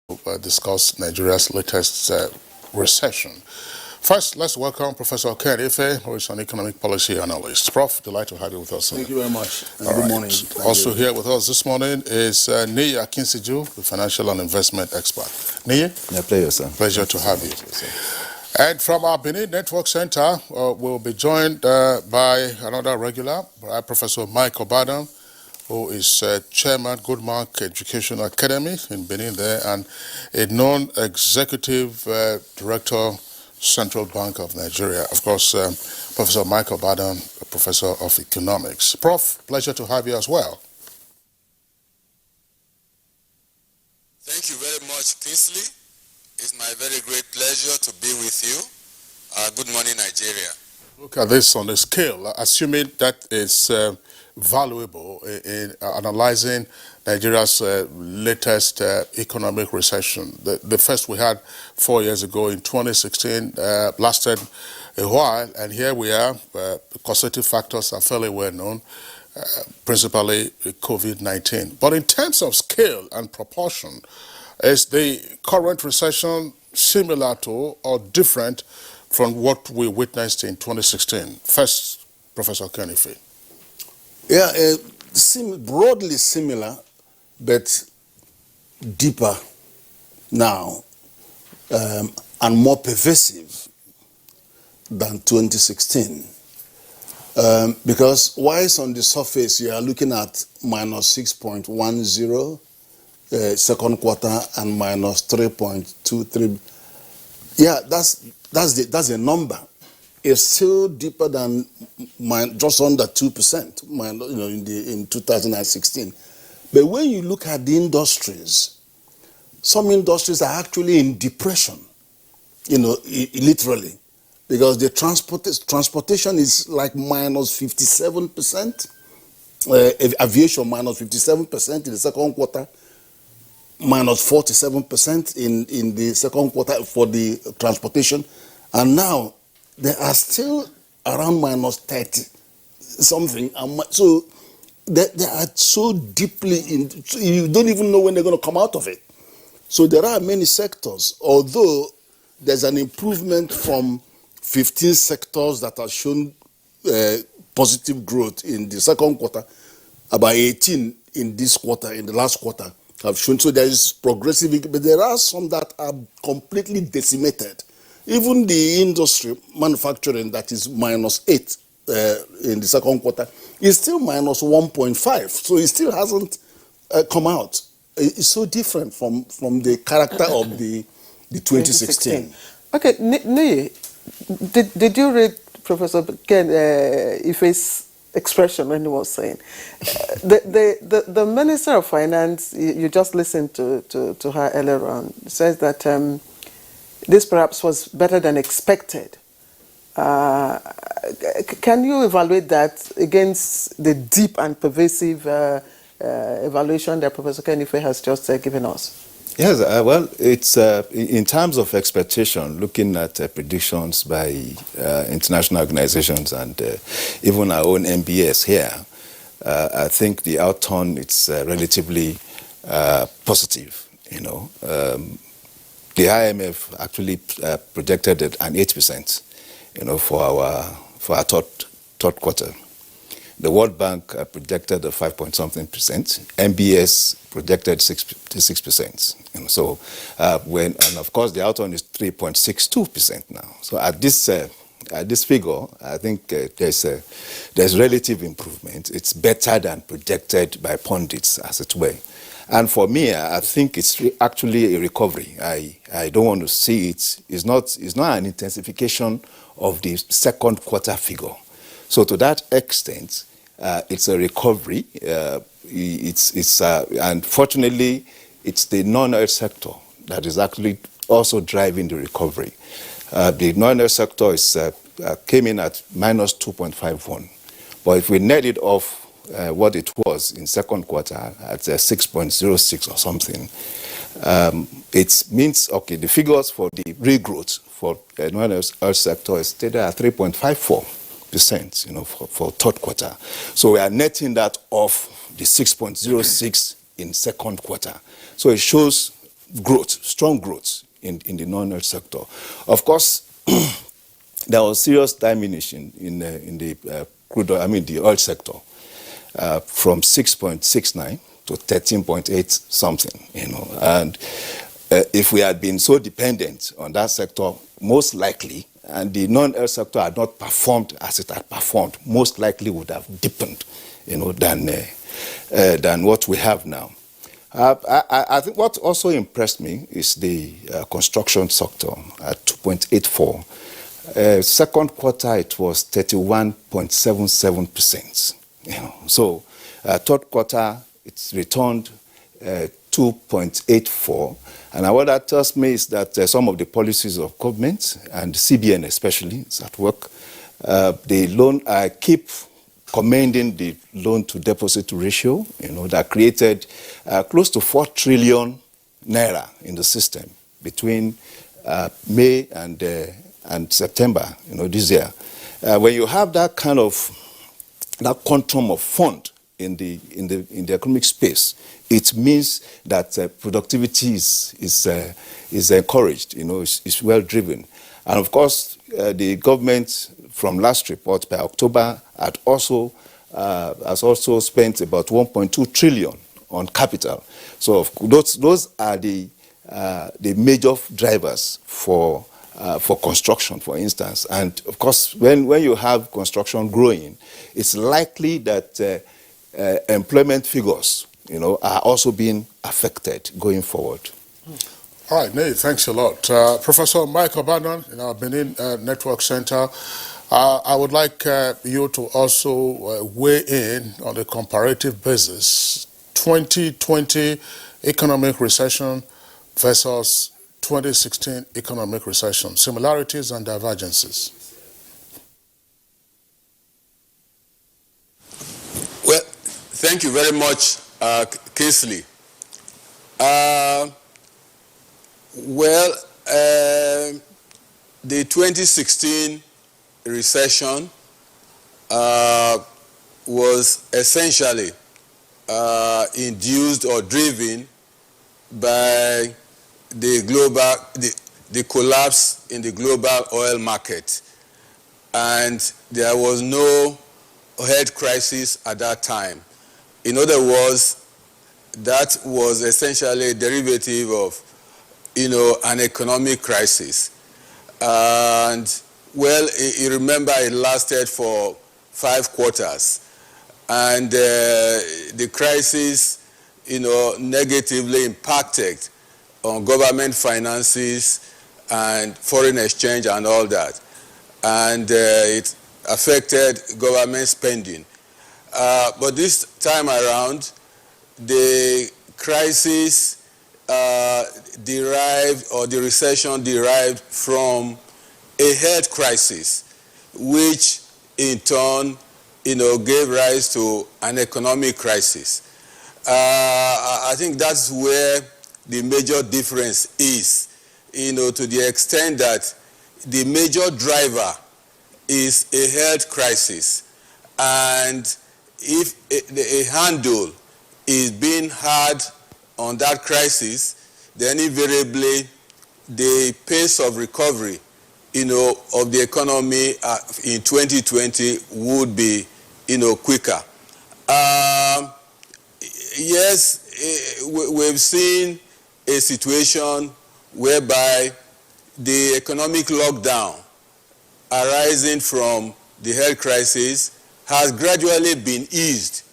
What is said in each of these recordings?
discuss Nigeria's latest recession. First, let's welcome Professor Ken Ife, who is an economic policy analyst. Prof, delighted to have you with us. Thank you very much. Good morning. Also here with us this morning is Niyi Akinsiju, the financial and investment expert. Niyi? My pleasure, sir. Pleasure to have you. And from our Benin Network Center, we'll be joined by another regular, Professor Mike Obadan, who is chairman Goodmark Education Academy in Benin there, and a non-executive director, Central Bank of Nigeria. Of course, Professor Mike Obadan, a professor of economics. Prof, pleasure to have you as well. Thank you very much, Kingsley. It's my very great pleasure to be with you. Good morning, Nigeria. Look at this on a scale, assuming that is valuable in analyzing Nigeria's latest economic recession. The first we had 4 years ago in 2016 lasted a while, and here we are. The causative factors are fairly well known, principally COVID-19. But in terms of scale and proportion, is the current recession similar to or different from what we witnessed in 2016? First, Professor Ken Ife. Yeah, broadly similar, but deeper now and more pervasive than 2016. Because whilst on the surface you are looking at minus 6.10 second quarter and minus 3.23. Yeah, that's a number. It's still deeper than just under 2%, in 2016. But when you look at the industries, some industries are actually in depression, literally, because the transportation is like minus 57%, aviation minus 57% in the second quarter, minus 47% in the second quarter for the transportation, and now they are still around minus 30 something. So they are so deeply in, you don't even know when they're going to come out of it. So there are many sectors, although there's an improvement from 15 sectors that have shown positive growth in the second quarter, about 18 in this quarter, in the last quarter have shown. So there is progressive, but there are some that are completely decimated. Even the industry, manufacturing, that is minus 8 in the second quarter, is still minus 1.5. So it still hasn't come out. It's so different from the character of the 2016. Okay, Niyi, did you read Professor Ken Ife's expression when he was saying the Minister of Finance, you just listened to her earlier on, says that this perhaps was better than expected. Can you evaluate that against the deep and pervasive evaluation that Professor Ken Ife has just given us? Yes, well, it's in terms of expectation, looking at predictions by international organizations and even our own MBS here, I think the outturn is relatively positive. The IMF actually projected an 8%, for our third quarter. The World Bank projected a 5-point-something%. MBS projected 6%. So and of course the outturn is 3.62% now. So at this figure, I think there's relative improvement. It's better than projected by pundits, as it were. And for me, I think it's actually a recovery. I don't want to see it. It's not an intensification of the second quarter figure. So to that extent, it's a recovery. And fortunately, it's the non-oil sector that is actually also driving the recovery. The non-oil sector came in at minus 2.51. But if we net it off what it was in second quarter at 6.06 or something, it means, okay, the figures for the regrowth for the non-oil sector is stated at 3.54%, for third quarter. So we are netting that off the 6.06 in second quarter. So it shows growth, strong growth in the non-oil sector. Of course, there was serious diminishing in the crude oil, the oil sector, from 6.69 to 13.8 something, and if we had been so dependent on that sector, most likely, and the non-oil sector had not performed as it had performed, most likely would have deepened, than what we have now. I think what also impressed me is the construction sector at 2.84. Second quarter, it was 31.77%. So third quarter, it's returned 2.84. And what that tells me is that some of the policies of government, and CBN especially, is at work. The loan, I keep commending the loan-to-deposit ratio, that created close to 4 trillion naira in the system between May and September, this year. When you have that kind of quantum of fund in the economic space, it means that productivity is encouraged, is well driven. And of course, the government, from last report by October, has also spent about 1.2 trillion on capital. So those are the major drivers for construction, for instance. And of course, when you have construction growing, it's likely that employment figures, are also being affected going forward. All right, Nate, thanks a lot. Professor Mike Obadan in our Benin Network Center, I would like you to also weigh in on a comparative basis, 2020 economic recession versus 2016 economic recession, similarities and divergences. Well, thank you very much, Kingsley. The 2016 recession was essentially induced or driven by the collapse in the global oil market, and there was no health crisis at that time. In other words, that was essentially a derivative of an economic crisis. And you remember it lasted for 5 quarters, and the crisis negatively impacted on government finances and foreign exchange and all that, and it affected government spending. But this time around, the crisis the recession derived from a health crisis, which in turn, gave rise to an economic crisis. I think that's where the major difference is, to the extent that the major driver is a health crisis, and if a handle is being had on that crisis, then invariably the pace of recovery, of the economy in 2020 would be, quicker. Yes, we've seen a situation whereby the economic lockdown arising from the health crisis has gradually been eased.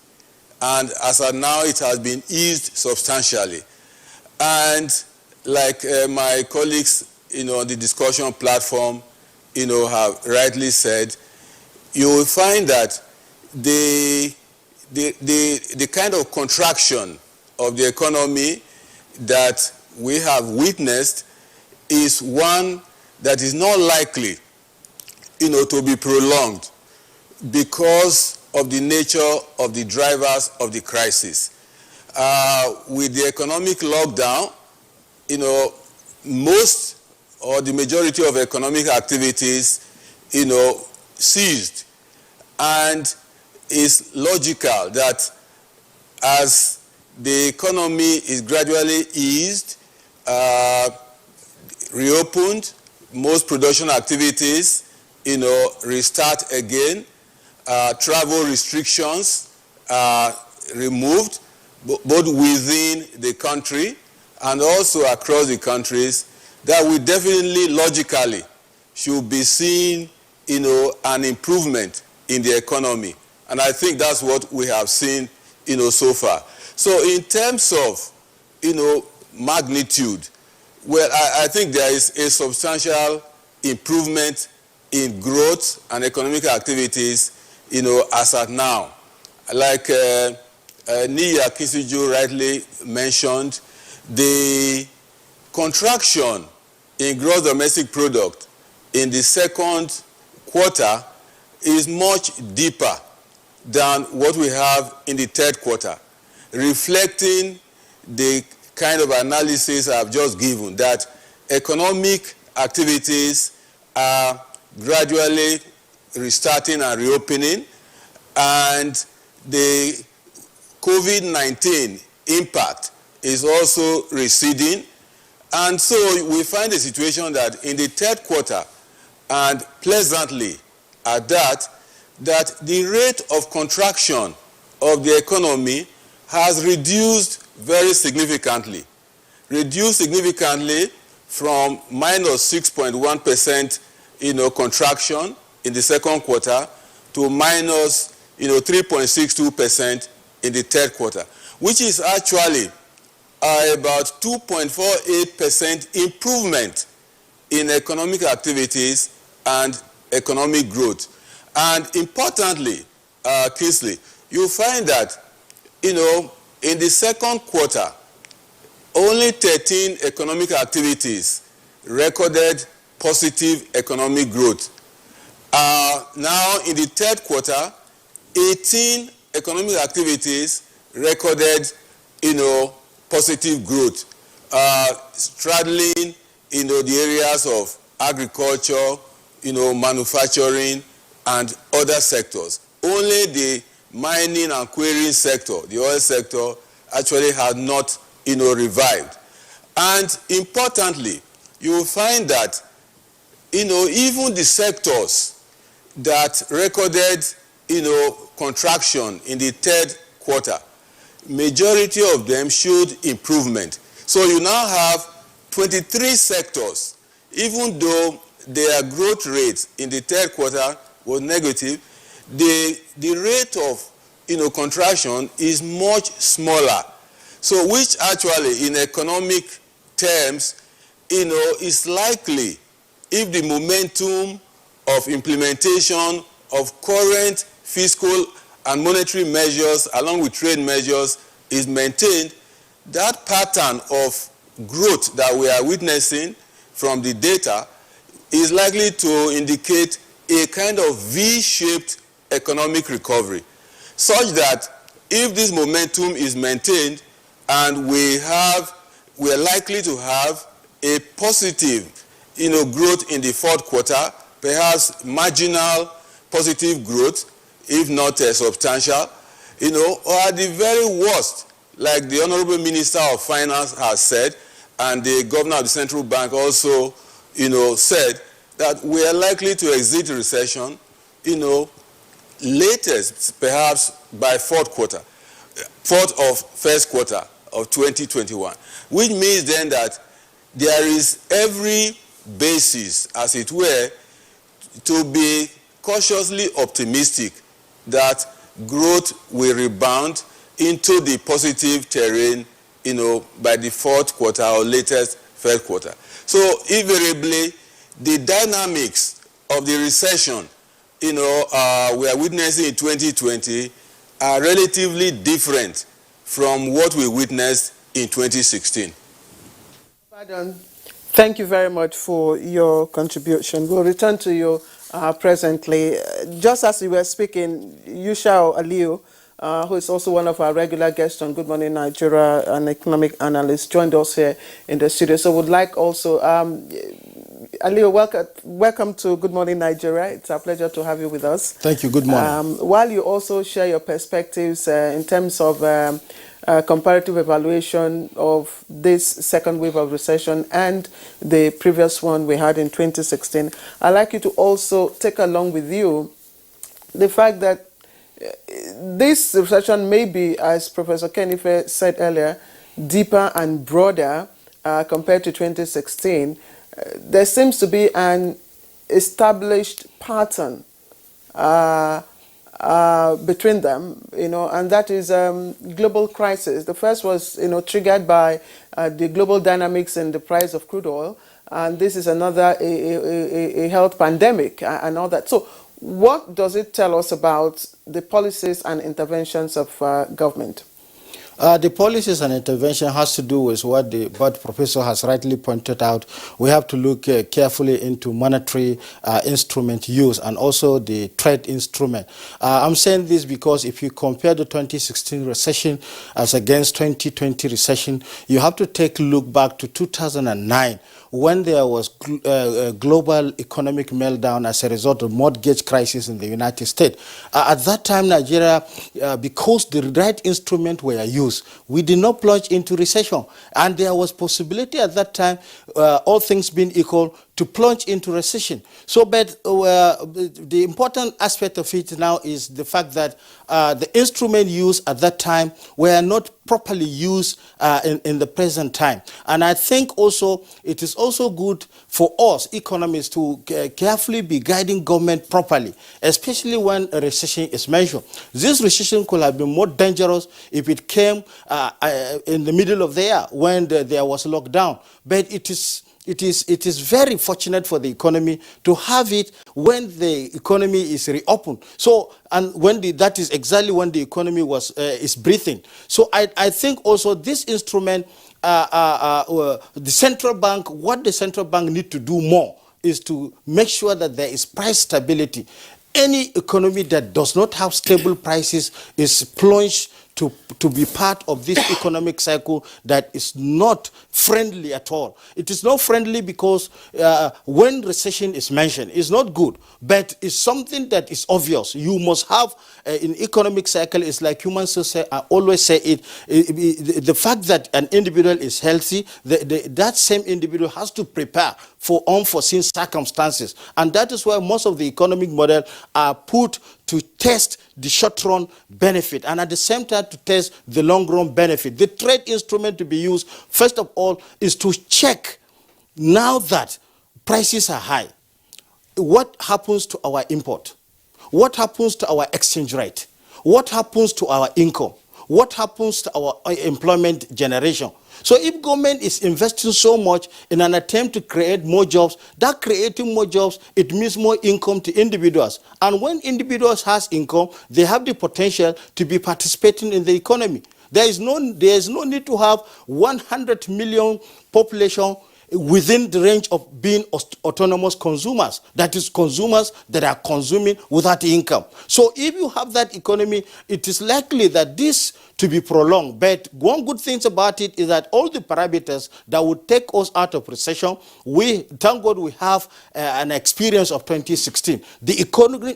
And as of now, it has been eased substantially. And like my colleagues, on the discussion platform, have rightly said, you will find that the kind of contraction of the economy that we have witnessed is one that is not likely, to be prolonged because of the nature of the drivers of the crisis. With the economic lockdown, most or the majority of economic activities, ceased. And it's logical that as the economy is gradually eased reopened, most production activities, restart again. Travel restrictions are removed, both within the country and also across the countries, that we definitely logically should be seeing, an improvement in the economy. And I think that's what we have seen, so far. So in terms of, magnitude, well, I think there is a substantial improvement in growth and economic activities, as at now. Like Niya Kisuju rightly mentioned, the contraction in gross domestic product in the second quarter is much deeper than what we have in the third quarter, reflecting the kind of analysis I've just given, that economic activities are gradually restarting and reopening, and the COVID-19 impact is also receding. And so we find a situation that in the third quarter, and pleasantly at that the rate of contraction of the economy has reduced very significantly. From minus 6.1%, contraction in the second quarter to minus, 3.62% in the third quarter, which is actually about 2.48% improvement in economic activities and economic growth. And importantly, Kingsley, you find that, in the second quarter, only 13 economic activities recorded positive economic growth. Now, in the third quarter, 18 economic activities recorded, positive growth, straddling, the areas of agriculture, manufacturing, and other sectors. Only the mining and quarrying sector, the oil sector, actually had not, revived. And importantly, you will find that, even the sectors that recorded, contraction in the third quarter, majority of them showed improvement. So you now have 23 sectors, even though their growth rate in the third quarter was negative, the rate of, contraction is much smaller. So which actually, in economic terms, is likely, if the momentum of implementation of current fiscal and monetary measures along with trade measures is maintained, that pattern of growth that we are witnessing from the data is likely to indicate a kind of V-shaped economic recovery, such that if this momentum is maintained and we are likely to have a positive, growth in the fourth quarter, perhaps marginal positive growth, if not substantial, or at the very worst, like the Honorable Minister of Finance has said, and the Governor of the Central Bank also, said that we are likely to exit the recession, latest perhaps by first quarter of 2021, which means then that there is every basis, as it were, to be cautiously optimistic that growth will rebound into the positive terrain, by the fourth quarter or latest first quarter. So invariably, the dynamics of the recession, we are witnessing in 2020 are relatively different from what we witnessed in 2016. Pardon. Thank you very much for your contribution. We'll return to you presently. Just as you were speaking, Yushao Aliyu, who is also one of our regular guests on Good Morning Nigeria, an economic analyst, joined us here in the studio. So would like also, Aliyu, welcome to Good Morning Nigeria. It's a pleasure to have you with us. Thank you. Good morning. While you also share your perspectives in terms of comparative evaluation of this second wave of recession and the previous one we had in 2016, I'd like you to also take along with you the fact that this recession may be, as Professor Kenife said earlier, deeper and broader compared to 2016. There seems to be an established pattern between them, and that is global crisis. The first was, triggered by the global dynamics in the price of crude oil, and this is another a health pandemic and all that. So, what does it tell us about the policies and interventions of government? The policies and intervention has to do with what the professor has rightly pointed out. We have to look carefully into monetary instrument use and also the trade instrument. I'm saying this because if you compare the 2016 recession as against 2020 recession, you have to take a look back to 2009 when there was a global economic meltdown as a result of mortgage crisis in the United States. At that time, Nigeria, because the right instrument were used, we did not plunge into recession. And there was possibility at that time, all things being equal, to plunge into recession. So, but the important aspect of it now is the fact that the instrument used at that time were not properly used in the present time. And I think also it is also good for us economists to carefully be guiding government properly, especially when a recession is mentioned. This recession could have been more dangerous if it came in the middle of the year when there was lockdown. But it is very fortunate for the economy to have it when the economy is reopened. So, and when that is exactly when the economy is breathing. So I think also this instrument, the central bank, what the central bank need to do more is to make sure that there is price stability. Any economy that does not have stable prices is plunged to be part of this economic cycle that is not friendly at all. It is not friendly because when recession is mentioned, it's not good, but it's something that is obvious. You must have in economic cycle, it's like humans say, I always say it, the fact that an individual is healthy, that same individual has to prepare for unforeseen circumstances. And that is why most of the economic model are put to test the short-run benefit and at the same time to test the long-run benefit. The trade instrument to be used, first of all, is to check now that prices are high, what happens to our import? What happens to our exchange rate? What happens to our income? What happens to our employment generation? So if government is investing so much in an attempt to create more jobs, that creating more jobs, it means more income to individuals. And when individuals has income, they have the potential to be participating in the economy. There is no need to have 100 million population within the range of being autonomous consumers. That is consumers that are consuming without income. So if you have that economy, it is likely that this to be prolonged. But one good thing about it is that all the parameters that would take us out of recession, thank God we have an experience of 2016. The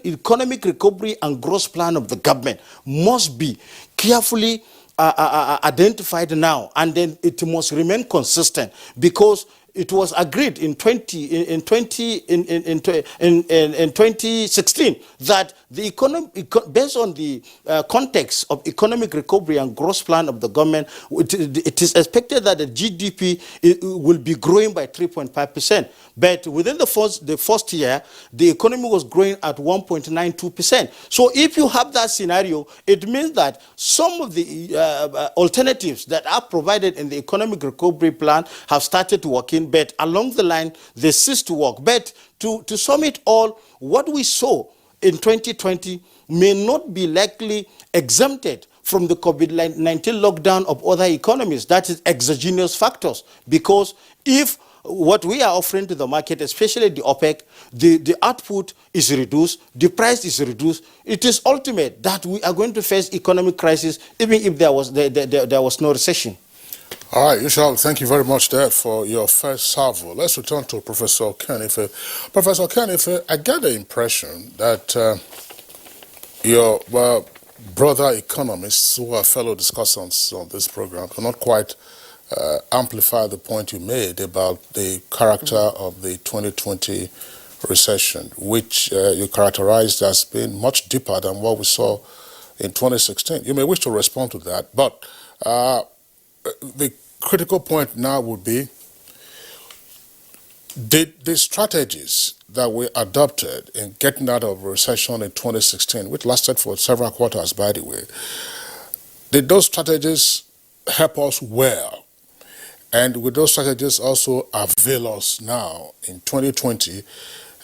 economic recovery and growth plan of the government must be carefully identified now, and then it must remain consistent because it was agreed in 2016 that the economy, based on the context of economic recovery and growth plan of the government, it is expected that the GDP will be growing by 3.5%. But within the first year, the economy was growing at 1.92%. So if you have that scenario, it means that some of the alternatives that are provided in the economic recovery plan have started to work in, but along the line, they cease to work. But to sum it all, what we saw in 2020 may not be likely exempted from the COVID-19 lockdown of other economies. That is exogenous factors. Because if what we are offering to the market, especially the OPEC, the output is reduced, the price is reduced, it is ultimate that we are going to face economic crisis even if there was no recession. All right, Yushal, thank you very much there for your first salvo. Let's return to Professor Kenife. Professor Kenife, I get the impression that brother economists who are fellow discussants on this program cannot quite amplify the point you made about the character of the 2020 recession, which you characterized as being much deeper than what we saw in 2016. You may wish to respond to that, but the critical point now would be, did the strategies that we adopted in getting out of recession in 2016, which lasted for several quarters, by the way, did those strategies help us well? And will those strategies also avail us now in 2020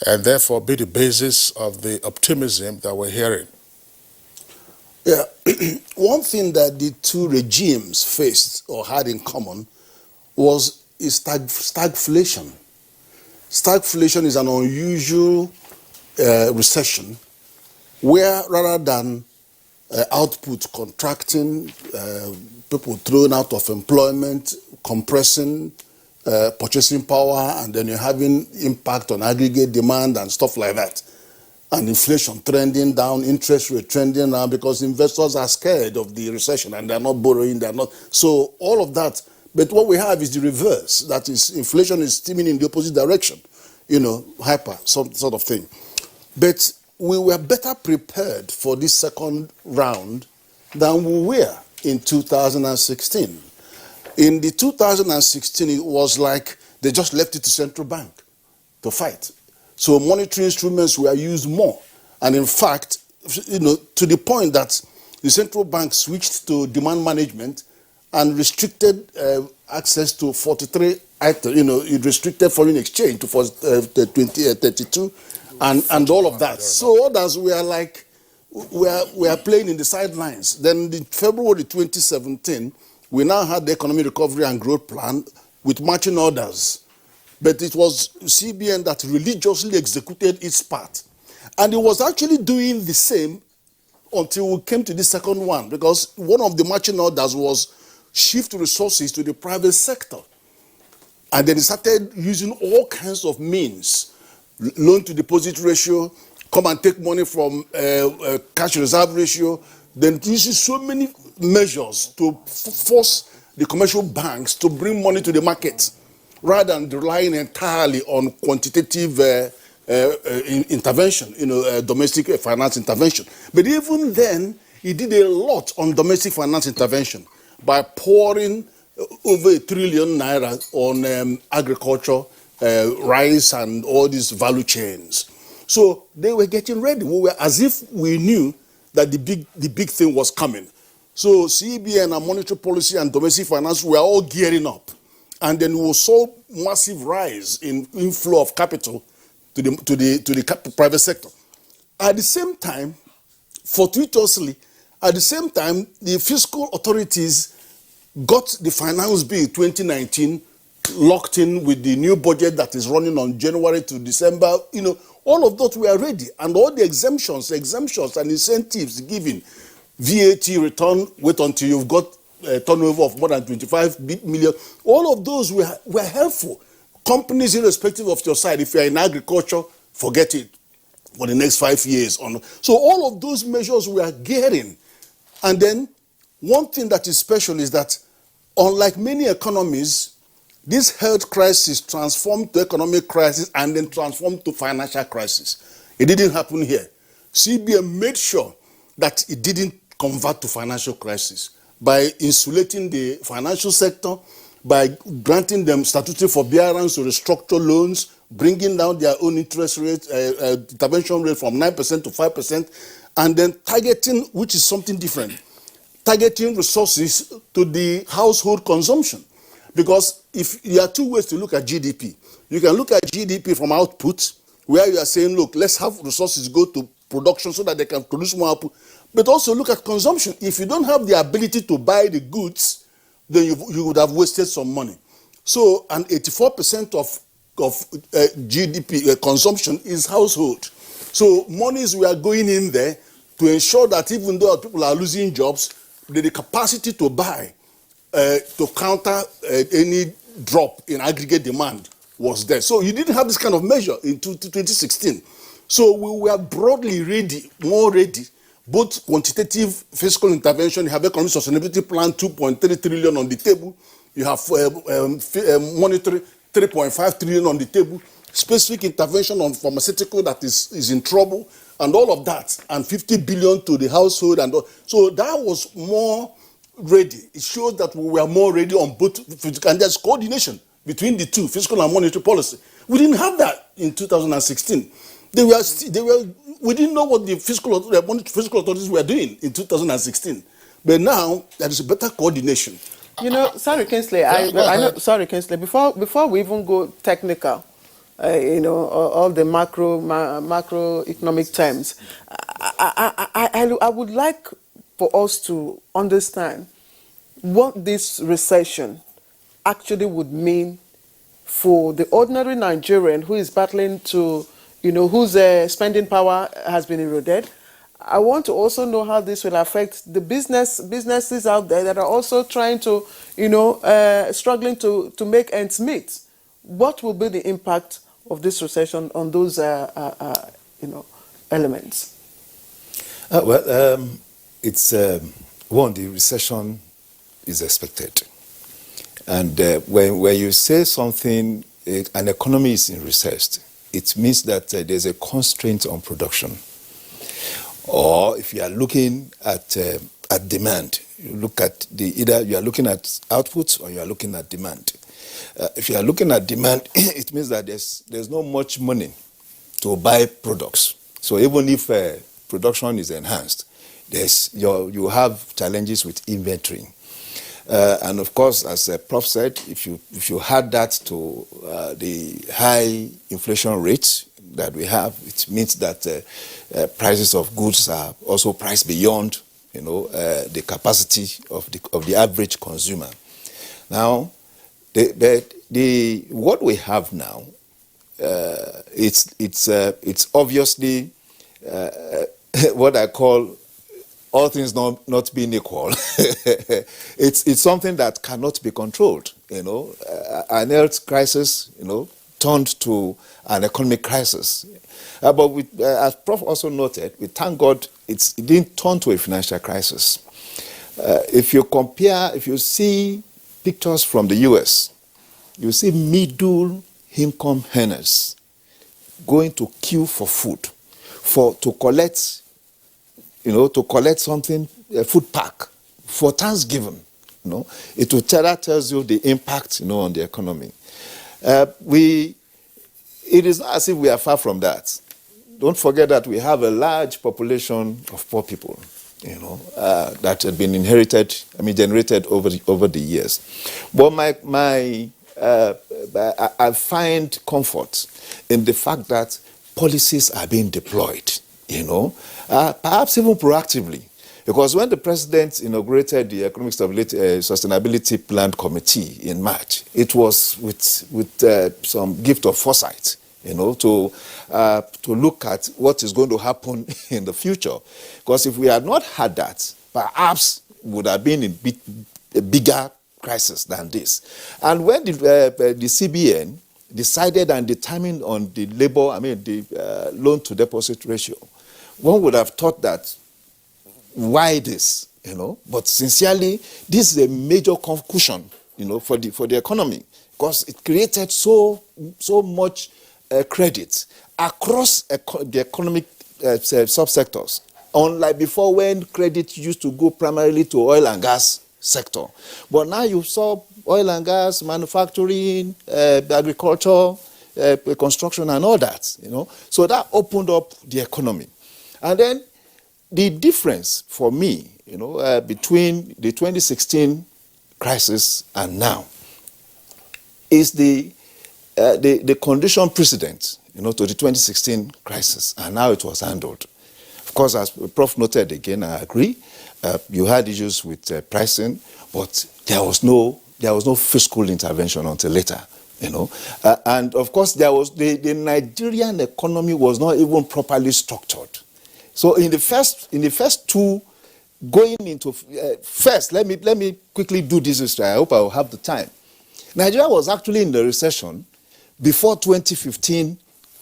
and therefore be the basis of the optimism that we're hearing? Yeah, one thing that the two regimes faced or had in common was stagflation. Stagflation is an unusual recession where rather than output contracting, people thrown out of employment, compressing purchasing power, and then you're having impact on aggregate demand and stuff like that. And inflation trending down, interest rate trending down because investors are scared of the recession and they're not borrowing, they're not. So all of that. But what we have is the reverse. That is, inflation is steaming in the opposite direction, hyper, some sort of thing. But we were better prepared for this second round than we were in 2016. In the 2016, it was like they just left it to central bank to fight. So monetary instruments were used more. And in fact, to the point that the central bank switched to demand management and restricted access to 43 items. It restricted foreign exchange to 32 and all of that. So others were like, we are playing in the sidelines. Then in February 2017, we now had the Economic Recovery and Growth Plan with matching orders. But it was CBN that religiously executed its part. And it was actually doing the same until we came to the second one, because one of the matching orders was shift resources to the private sector. And then it started using all kinds of means, loan to deposit ratio, come and take money from cash reserve ratio, then uses so many measures to force the commercial banks to bring money to the market rather than relying entirely on quantitative intervention, domestic finance intervention. But even then, he did a lot on domestic finance intervention by pouring over ₦1 trillion on agriculture, rice, and all these value chains. So they were getting ready. We were as if we knew that the big thing was coming. So CBN and monetary policy and domestic finance were all gearing up. And then we saw massive rise in inflow of capital to the private sector. At the same time, fortuitously, the fiscal authorities got the finance bill 2019 locked in with the new budget that is running on January to December. All of that were ready, and all the exemptions and incentives given, VAT return, wait until you've got a turnover of more than 25 million. All of those were helpful. Companies, irrespective of your side, if you're in agriculture, forget it for the next 5 years. So all of those measures were gearing. And then one thing that is special is that, unlike many economies, this health crisis transformed to economic crisis and then transformed to financial crisis. It didn't happen here. CBN made sure that it didn't convert to financial crisis by insulating the financial sector, by granting them statutory forbearance to restructure loans, bringing down their own interest rate, intervention rate from 9% to 5%, and then targeting, which is something different, targeting resources to the household consumption. Because if there are two ways to look at GDP. You can look at GDP from output, where you are saying, look, let's have resources go to production so that they can produce more output. But also look at consumption. If you don't have the ability to buy the goods, then you would have wasted some money. So, and 84% of GDP consumption is household. So monies we are going in there to ensure that even though people are losing jobs, the capacity to buy to counter any drop in aggregate demand was there. So you didn't have this kind of measure in 2016. So we were broadly ready, more ready, both quantitative fiscal intervention, you have economic sustainability plan, 2.3 trillion on the table. You have monetary 3.5 trillion on the table. Specific intervention on pharmaceutical that is in trouble, and all of that, and 50 billion to the household, and all. So that was more ready. It shows that we were more ready on both, and there's coordination between the two, fiscal and monetary policy. We didn't have that in 2016. We didn't know what the fiscal authorities were doing in 2016. But now there is a better coordination. You know, sorry, Kingsley. I know. Sorry, Kingsley. Before we even go technical, you know, all the macroeconomic terms, I would like for us to understand what this recession actually would mean for the ordinary Nigerian who is battling to, you know, whose spending power has been eroded. I want to also know how this will affect the businesses out there that are also trying to, you know, struggling to make ends meet. What will be the impact of this recession on those, you know, elements? It's one, the recession is expected. And when you say something, an economy is in recession, it means that there's a constraint on production. Or if you are looking at demand, you look at either you are looking at output or you are looking at demand. If you are looking at demand, it means that there's not much money to buy products. So even if production is enhanced, you have challenges with inventory. And of course, as Prof said, if you add that to the high inflation rates that we have, it means that prices of goods are also priced beyond, you know, the capacity of the average consumer. Now, what we have now, it's obviously what I call all things not being equal. It's something that cannot be controlled. You know, an health crisis, you know, turned to an economic crisis. But as Prof also noted, we thank God it didn't turn to a financial crisis. If you see pictures from the US, you see middle income earners going to queue for food, to collect something, a food pack for Thanksgiving. You know, that tells you the impact, you know, on the economy. It is not as if we are far from that. Don't forget that we have a large population of poor people, you know, that have been generated over the years. But I find comfort in the fact that policies are being deployed, you know, perhaps even proactively. Because when the president inaugurated the Economic Sustainability Plan Committee in March, it was with some gift of foresight, you know, to look at what is going to happen in the future. Because if we had not had that, perhaps would have been a bigger crisis than this. And when the CBN decided and determined on the loan to deposit ratio, one would have thought that, why this, you know? But sincerely, this is a major concussion, you know, for the economy, because it created so much credit across the economic subsectors. Unlike before, when credit used to go primarily to oil and gas sector, but now you saw oil and gas, manufacturing, agriculture, construction, and all that, you know. So that opened up the economy, and then the difference for me, you know, between the 2016 crisis and now is the condition precedent, you know, to the 2016 crisis, and how it was handled. Of course, as Prof noted again, I agree. You had issues with pricing, but there was no fiscal intervention until later, you know. And of course, there was the Nigerian economy was not even properly structured. So in the first two, going into first, let me quickly do this history. I hope I will have the time. Nigeria was actually in the recession before 2015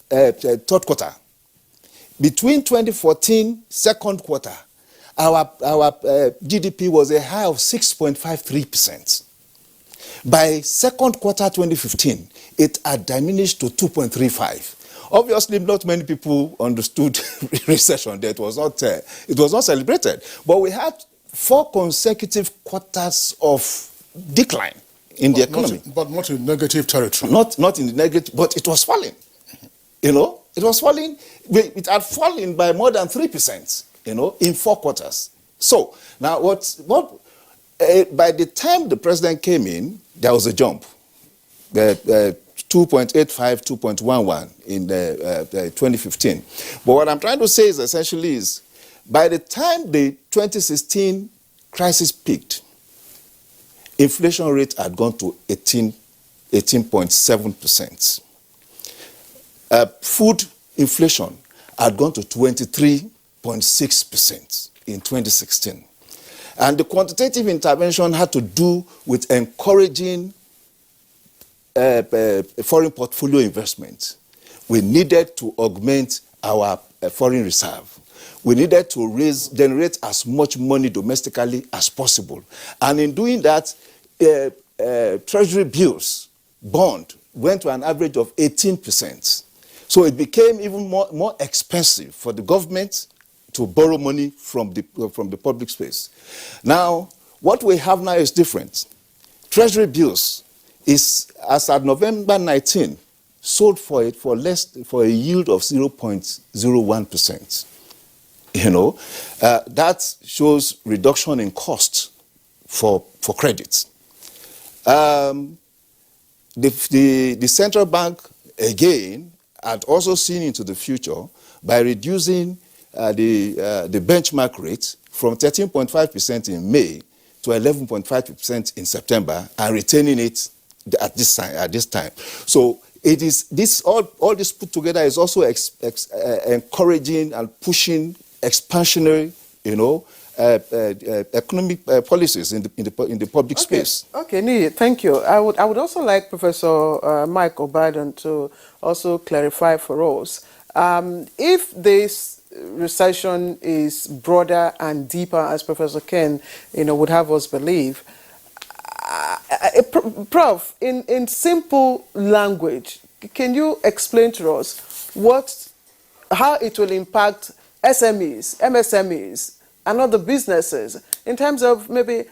third quarter. Between 2014 second quarter our GDP was a high of 6.53%. By second quarter 2015, it had diminished to 2.35. Obviously, not many people understood recession. That it was not celebrated. But we had 4 consecutive quarters of decline in the economy. But not in negative territory. Not in the negative, but it was falling. You know, it was falling. It had fallen by more than 3%, you know, in 4 quarters. So now by the time the president came in, there was a jump. 2.85, 2.11 in 2015. But what I'm trying to say is essentially is, by the time the 2016 crisis peaked, inflation rate had gone to 18.7%. Food inflation had gone to 23.6% in 2016. And the quantitative intervention had to do with encouraging foreign portfolio investment. We needed to augment our foreign reserve. We needed to generate as much money domestically as possible. And in doing that, treasury bills, bond, went to an average of 18%. So it became even more expensive for the government to borrow money from the public space. Now, what we have now is different. Treasury bills is, as at November 19, sold for a yield of 0.01%. You know, that shows reduction in cost for credit. The central bank, again, had also seen into the future by reducing the benchmark rate from 13.5% in May to 11.5% in September, and retaining it at this time. So it is this all this put together is also encouraging and pushing expansionary, you know, economic policies in the public space. Okay, Niyi, thank you. I would also like Professor Mike Obadan to also clarify for us, if this recession is broader and deeper, as Professor Ken, you know, would have us believe. Prof, in simple language, can you explain to us how it will impact SMEs, MSMEs, and other businesses in terms of maybe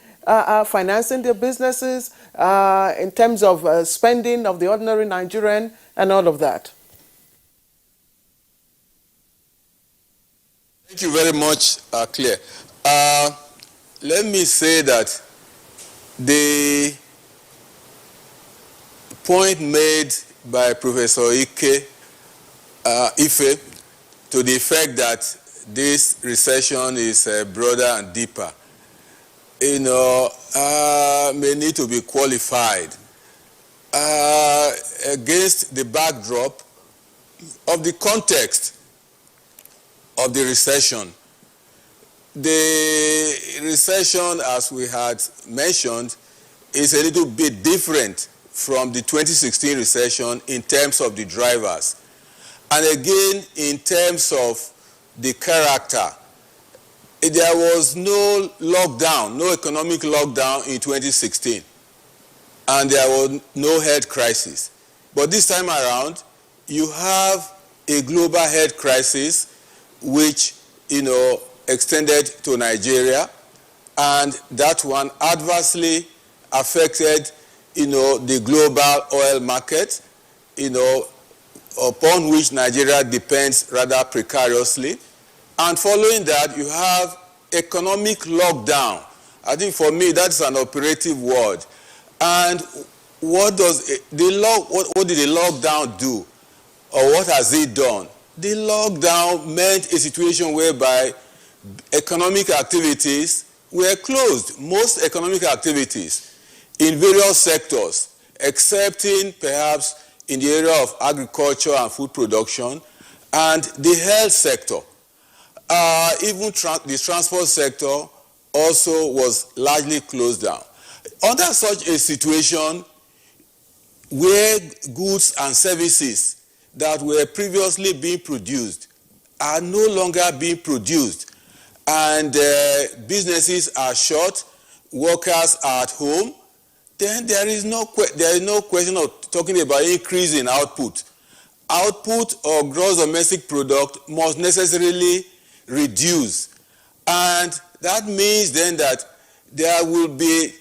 financing their businesses, in terms of spending of the ordinary Nigerian, and all of that? Thank you very much, Claire. Let me say that the point made by Professor Ife to the effect that this recession is broader and deeper, you know, may need to be qualified against the backdrop of the context of the recession. The recession, as we had mentioned, is a little bit different from the 2016 recession in terms of the drivers. And again, in terms of the character, there was no lockdown, no economic lockdown in 2016. And there was no health crisis. But this time around, you have a global health crisis which, you know, extended to Nigeria, and that one adversely affected, you know, the global oil market, you know, upon which Nigeria depends rather precariously. And following that, you have economic lockdown. I think for me, that's an operative word. And what did the lockdown do? Or what has it done? The lockdown meant a situation whereby economic activities were closed. Most economic activities in various sectors, excepting perhaps in the area of agriculture and food production, and the health sector. Even the transport sector also was largely closed down. Under such a situation where goods and services that were previously being produced are no longer being produced, and businesses are short, workers are at home, then there is no question of talking about increase in output. Output or gross domestic product must necessarily reduce, and that means then that there will be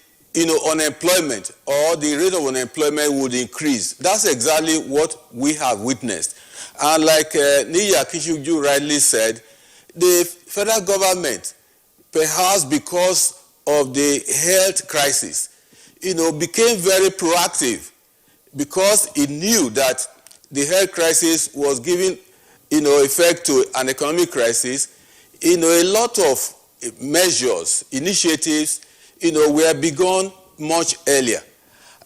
unemployment, or the rate of unemployment would increase. That's exactly what we have witnessed. And like Niya Kishuju rightly said, the federal government, perhaps because of the health crisis, became very proactive, because it knew that the health crisis was giving effect to an economic crisis. A lot of measures, initiatives, were begun much earlier.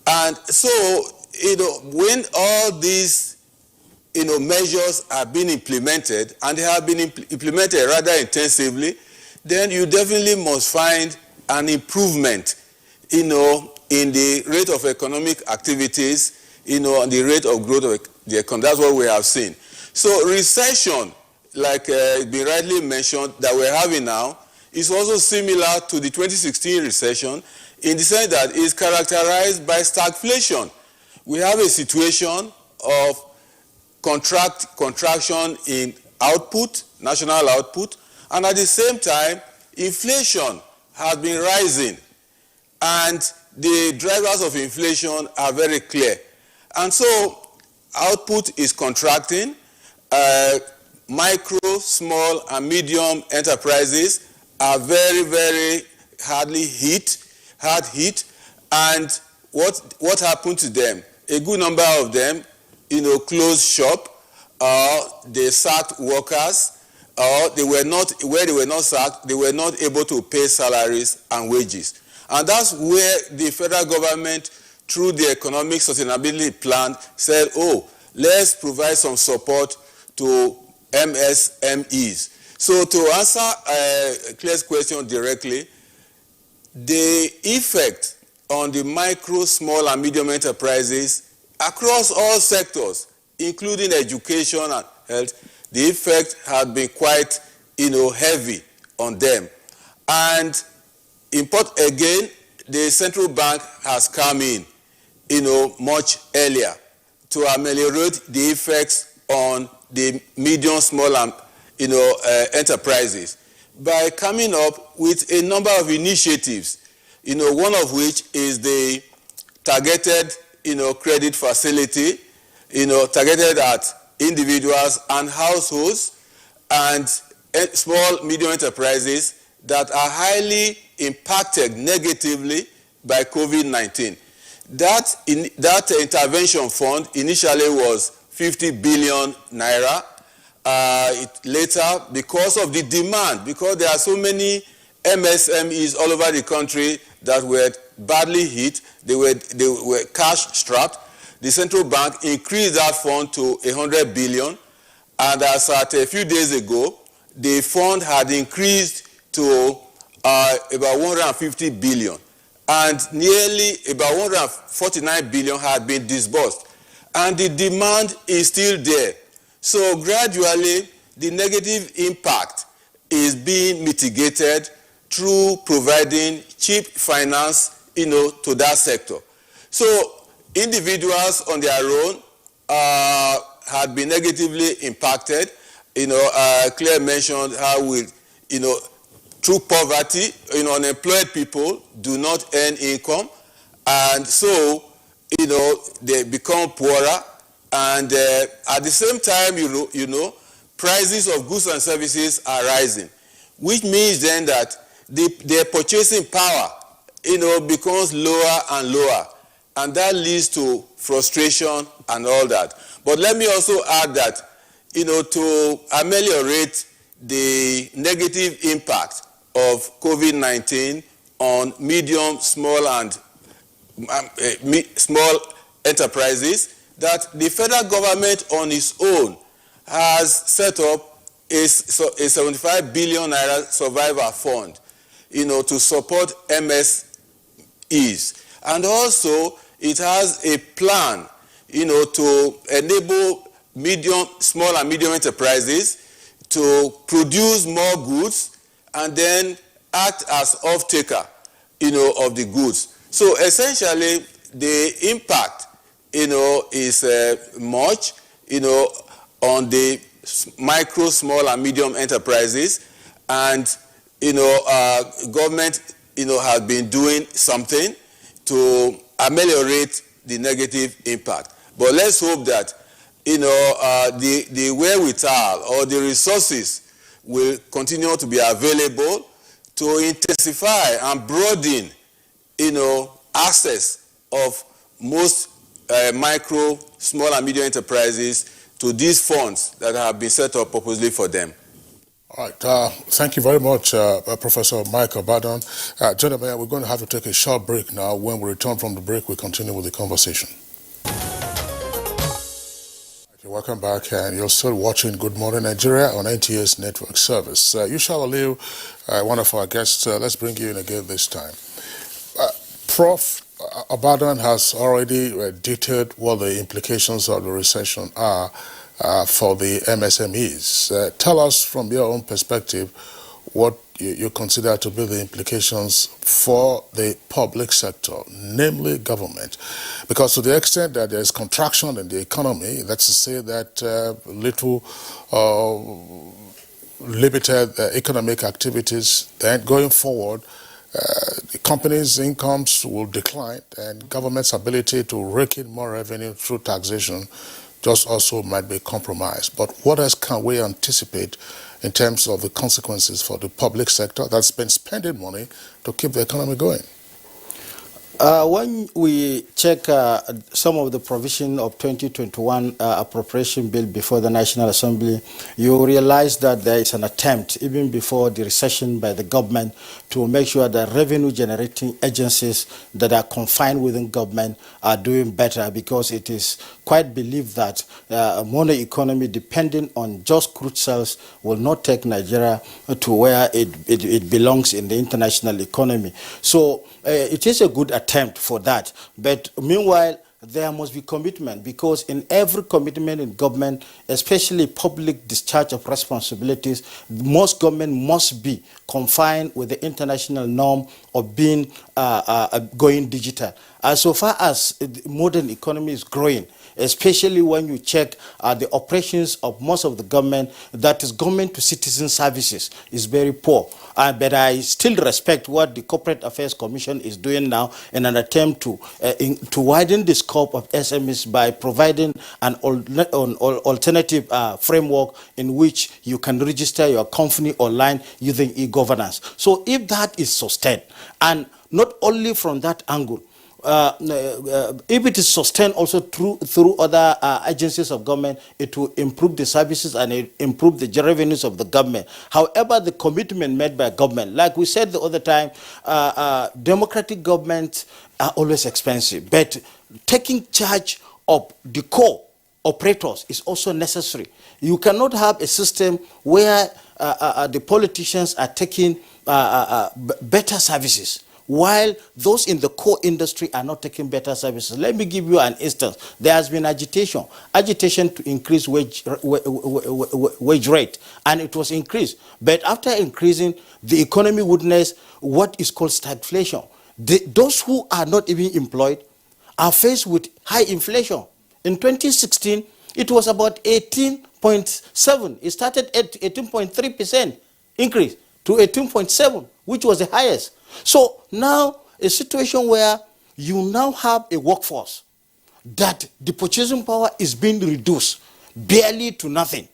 And so, when all these, measures are being implemented, and they have been implemented rather intensively, then you definitely must find an improvement, in the rate of economic activities, and the rate of growth of the economy. That's what we have seen. So recession, like it's been rightly mentioned, that we're having now, is also similar to the 2016 recession, in the sense that it's characterized by stagflation. We have a situation of contraction in output, national output, and at the same time, inflation has been rising, and the drivers of inflation are very clear. And so output is contracting. Micro, small, and medium enterprises are very, very hard hit. And what happened to them? A good number of them, closed shop, or they sacked workers, or where they were not sacked, they were not able to pay salaries and wages. And that's where the federal government, through the economic sustainability plan, said, let's provide some support to MSMEs. So to answer Claire's question directly, the effect on the micro, small, and medium enterprises across all sectors, including education and health, the effect has been quite, heavy on them. And again, the central bank has come in, much earlier to ameliorate the effects on the medium, small, and enterprises by coming up with a number of initiatives, one of which is the targeted, credit facility, targeted at individuals and households and small, medium enterprises that are highly impacted negatively by COVID-19. That intervention fund initially was 50 billion naira. Later, because of the demand, because there are so many MSMEs all over the country that were badly hit, they were cash strapped, the central bank increased that fund to 100 billion, and as at a few days ago, the fund had increased to about 150 billion, and nearly about 149 billion had been disbursed, and the demand is still there. So gradually, the negative impact is being mitigated through providing cheap finance, to that sector. So individuals on their own had been negatively impacted. Claire mentioned how we, through poverty, unemployed people do not earn income, and so, they become poorer. And at the same time, prices of goods and services are rising, which means then that their purchasing power, becomes lower and lower, and that leads to frustration and all that. But let me also add that, to ameliorate the negative impact of COVID-19 on medium, small, and small enterprises, that the federal government on its own has set up a 75 billion naira survivor fund, to support MSEs. And also, it has a plan, to enable small and medium enterprises to produce more goods and then act as off-taker, of the goods. So essentially, the impact, is much, on the micro, small, and medium enterprises, and government, has been doing something to ameliorate the negative impact. But let's hope that the wherewithal or the resources will continue to be available to intensify and broaden, access of most micro, small, and medium enterprises to these funds that have been set up purposely for them. All right. Thank you very much, Professor Mike Obadan. Gentlemen, we're going to have to take a short break now. When we return from the break, we continue with the conversation. Okay, welcome back, and you're still watching Good Morning Nigeria on NTS Network Service. Yushal Aliu, one of our guests, let's bring you in again this time. Prof. Obadan has already detailed what the implications of the recession are for the MSMEs. Tell us from your own perspective what you consider to be the implications for the public sector, namely government. Because to the extent that there's contraction in the economy, that's to say that limited economic activities, then going forward, the companies' incomes will decline, and government's ability to rake in more revenue through taxation just also might be compromised. But what else can we anticipate in terms of the consequences for the public sector that's been spending money to keep the economy going? When we check some of the provision of 2021 appropriation bill before the National Assembly, you realize that there is an attempt, even before the recession, by the government to make sure that revenue-generating agencies that are confined within government are doing better, because it is quite believed that a mono economy depending on just crude sales will not take Nigeria to where it belongs in the international economy. So it is a good attempt for that. But meanwhile, there must be commitment, because in every commitment in government, especially public discharge of responsibilities, most government must be confined with the international norm of being going digital. So far as the modern economy is growing, especially when you check the operations of most of the government, that is government to citizen services, is very poor. But I still respect what the Corporate Affairs Commission is doing now in an attempt to widen the scope of SMEs by providing an alternative framework in which you can register your company online using e-governance. So if that is sustained, and not only from that angle, if it is sustained also through other agencies of government, it will improve the services and it improve the revenues of the government. However, the commitment made by government, like we said the other time, democratic governments are always expensive, but taking charge of the core operators is also necessary. You cannot have a system where the politicians are taking better services, while those in the core industry are not taking better services. Let me give you an instance. There has been agitation to increase wage rate, and it was increased. But after increasing, the economy witnessed what is called stagflation. Those who are not even employed are faced with high inflation. In 2016, it was about 18.7. It started at 18.3% increase to 18.7, which was the highest. So now a situation where you now have a workforce that the purchasing power is being reduced barely to nothing.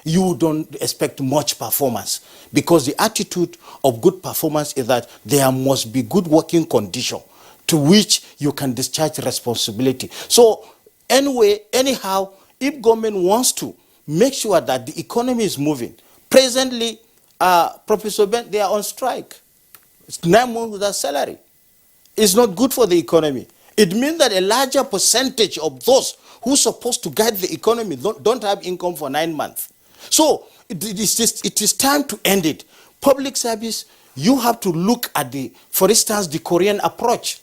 You don't expect much performance, because the attitude of good performance is that there must be good working condition to which you can discharge responsibility. So anyhow, if government wants to make sure that the economy is moving, presently, Professor Ben, they are on strike. It's 9 months without salary. It's not good for the economy. It means that a larger percentage of those who are supposed to guide the economy don't have income for 9 months. So it is time to end it. Public service, you have to look at for instance, the Korean approach.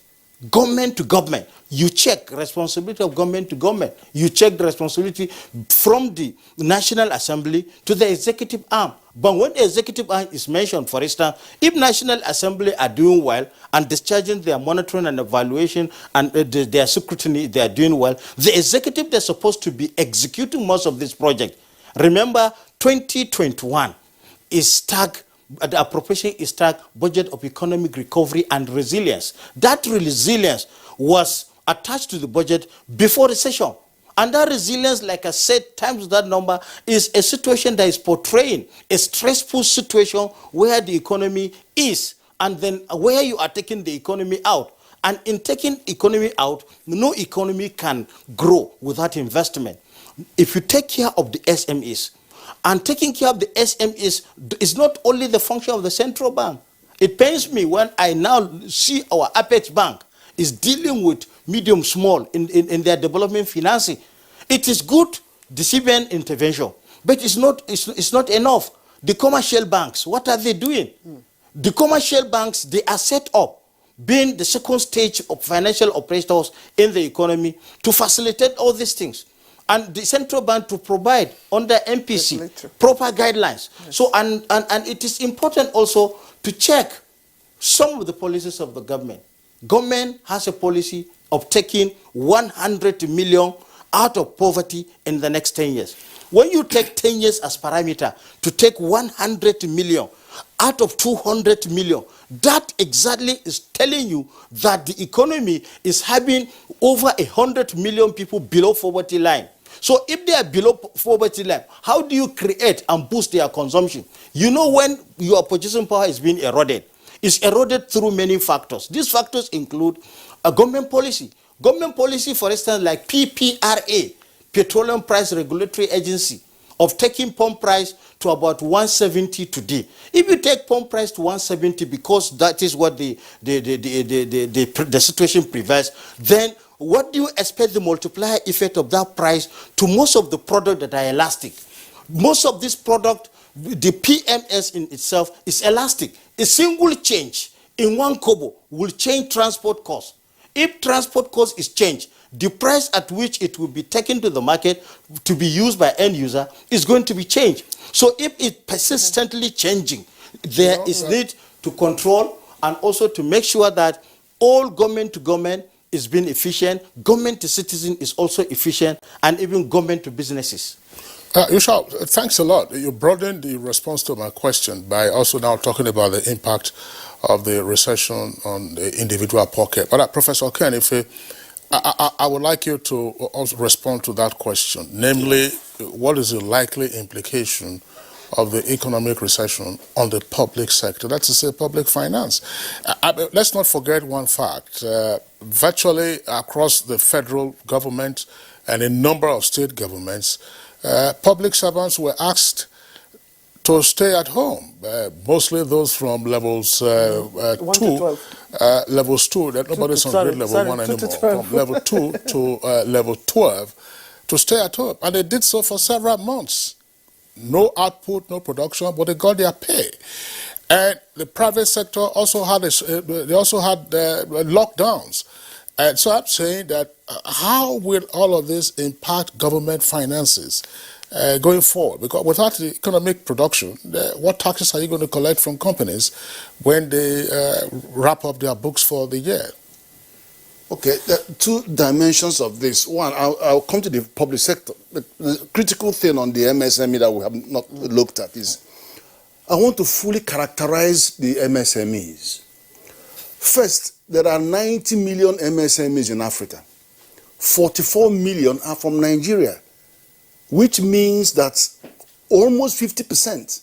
government to government. You check responsibility of government to government. You check the responsibility from the National Assembly to the executive arm. But when the executive arm is mentioned, for instance, if National Assembly are doing well and discharging their monitoring and evaluation and their scrutiny, they are doing well, the executive, they're supposed to be executing most of this project. Remember, 2021 is tagged, the appropriation is tagged Budget of Economic Recovery and Resilience. That resilience was attached to the budget before recession. And that resilience, like I said, times that number, is a situation that is portraying a stressful situation where the economy is, and then where you are taking the economy out. And in taking economy out, no economy can grow without investment. If you take care of the SMEs, and taking care of the SMEs is not only the function of the central bank. It pains me when I now see our Apex Bank is dealing with medium small in their development financing. It is good, the CBN intervention, but it's not enough. The commercial banks, what are they doing? The commercial banks, they are set up being the second stage of financial operators in the economy to facilitate all these things. And the central bank to provide under MPC proper guidelines. Yes. So, and it is important also to check some of the policies of the government. Government has a policy of taking 100 million out of poverty in the next 10 years. When you take 10 years as parameter to take 100 million out of 200 million, that exactly is telling you that the economy is having over 100 million people below poverty line. So if they are below poverty line, how do you create and boost their consumption? You know, when your purchasing power is being eroded, it's eroded through many factors. These factors include a government policy. Government policy, for instance, like PPRA, Petroleum Price Regulatory Agency, of taking pump price to about 170 today. If you take pump price to 170 because that is what the situation prevails, then what do you expect the multiplier effect of that price to most of the product that are elastic? Most of this product, the PMS in itself is elastic. A single change in 1 kobo will change transport cost. If transport cost is changed, the price at which it will be taken to the market to be used by end user is going to be changed. So if it's persistently changing, there is need to control and also to make sure that all government to government is being efficient, government to citizen is also efficient, and even government to businesses. Yushal, thanks a lot. You broadened the response to my question by also now talking about the impact of the recession on the individual pocket. But Professor Ken, if I would like you to also respond to that question, namely, what is the likely implication of the economic recession on the public sector, that's to say public finance? Let's not forget one fact. Virtually across the federal government and a number of state governments, public servants were asked to stay at home, mostly those from levels 2, levels 2, that nobody's on grade level 1 anymore, from level 2 to level 12, to stay at home. And they did so for several months. No output, no production, but they got their pay. And the private sector also had lockdowns. And so I'm saying that how will all of this impact government finances going forward? Because without the economic production, what taxes are you going to collect from companies when they wrap up their books for the year? Okay, there are 2 dimensions of this. One, I'll come to the public sector. The critical thing on the MSME that we have not looked at is, I want to fully characterize the MSMEs. First, there are 90 million MSMEs in Africa. 44 million are from Nigeria, which means that almost 50%.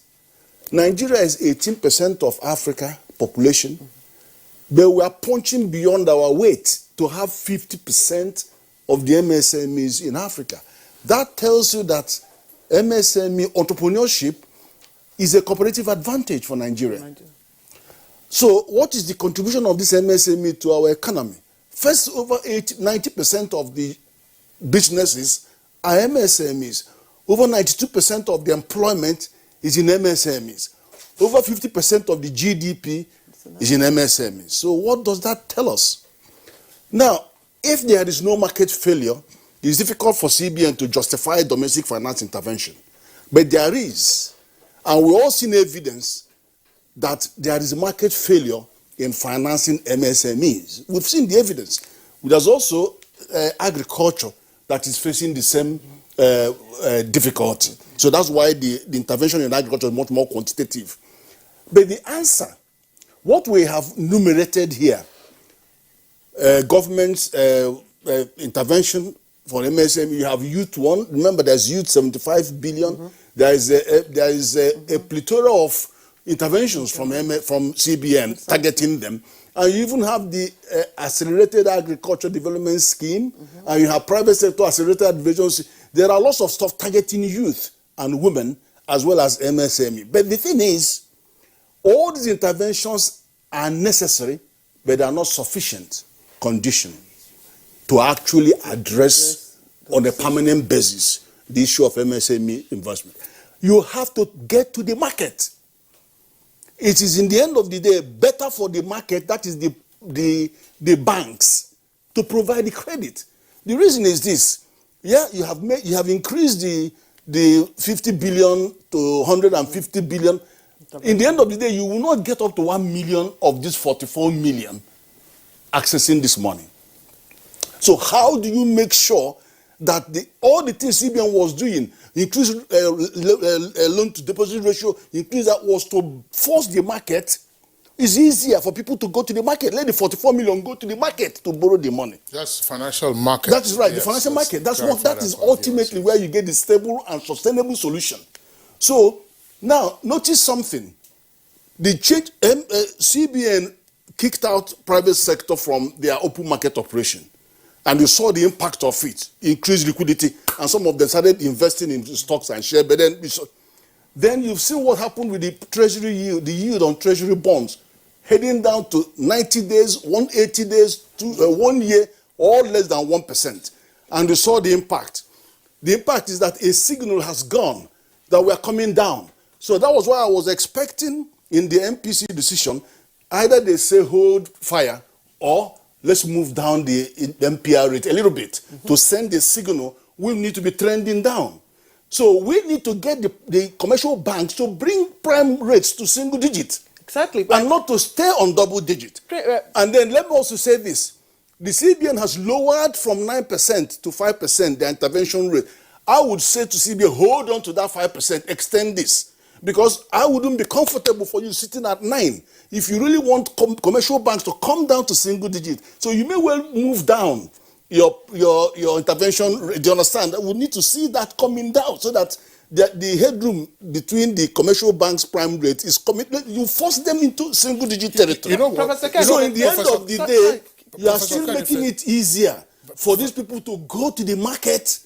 Nigeria is 18% of Africa population, but we are punching beyond our weight to have 50% of the MSMEs in Africa. That tells you that MSME entrepreneurship is a competitive advantage for Nigeria. So what is the contribution of this MSME to our economy? First, over 90% of the businesses are MSMEs. Over 92% of the employment is in MSMEs. Over 50% of the GDP is in MSMEs. So what does that tell us? Now, if there is no market failure, it's difficult for CBN to justify domestic finance intervention. But there is, and we all seen evidence that there is market failure in financing MSMEs. We've seen the evidence. There's also agriculture that is facing the same difficulty. So that's why the intervention in agriculture is much more quantitative. But the answer, what we have numerated here, government's intervention for MSME, you have youth one. Remember, there's youth 75 billion. There is a plethora of interventions from CBN targeting them. And you even have the accelerated agriculture development scheme, and you have private sector accelerated advances. There are lots of stuff targeting youth and women as well as MSME. But the thing is, all these interventions are necessary, but they are not sufficient condition to actually address on a permanent basis the issue of MSME investment. You have to get to the market. It is in the end of the day better for the market, that is the banks, to provide the credit. The reason is this: yeah, you have increased the 50 billion to 150 billion. In the end of the day, you will not get up to 1 million of this 44 million accessing this money. So how do you make sure that all the things CBN was doing, increase loan to deposit ratio, increase that, was to force the market? It's easier for people to go to the market. Let the 44 million go to the market to borrow the money. That's financial market. That is right, yes, the financial market. That is ultimately where you get the stable and sustainable solution. So now notice something. The change, CBN kicked out private sector from their open market operation. And you saw the impact of it, increased liquidity, and some of them started investing in stocks and shares. But then you've seen what happened with the treasury yield, the yield on treasury bonds, heading down to 90 days, 180 days, 1 year, or less than 1%. And you saw the impact. The impact is that a signal has gone that we are coming down. So that was why I was expecting in the MPC decision, either they say hold fire or let's move down the MPR rate a little bit to send a signal we need to be trending down. So we need to get the commercial banks to bring prime rates to single digit. Exactly. And not to stay on double digit. And then let me also say this. The CBN has lowered from 9% to 5% the intervention rate. I would say to CBN, hold on to that 5%, extend this. Because I wouldn't be comfortable for you sitting at 9 if you really want commercial banks to come down to single digit. So you may well move down your intervention. Do you understand? We need to see that coming down so that the headroom between the commercial banks' prime rate is coming. You force them into single digit territory. You know what? So in the end of the day, you are still making it easier for these people to go to the market,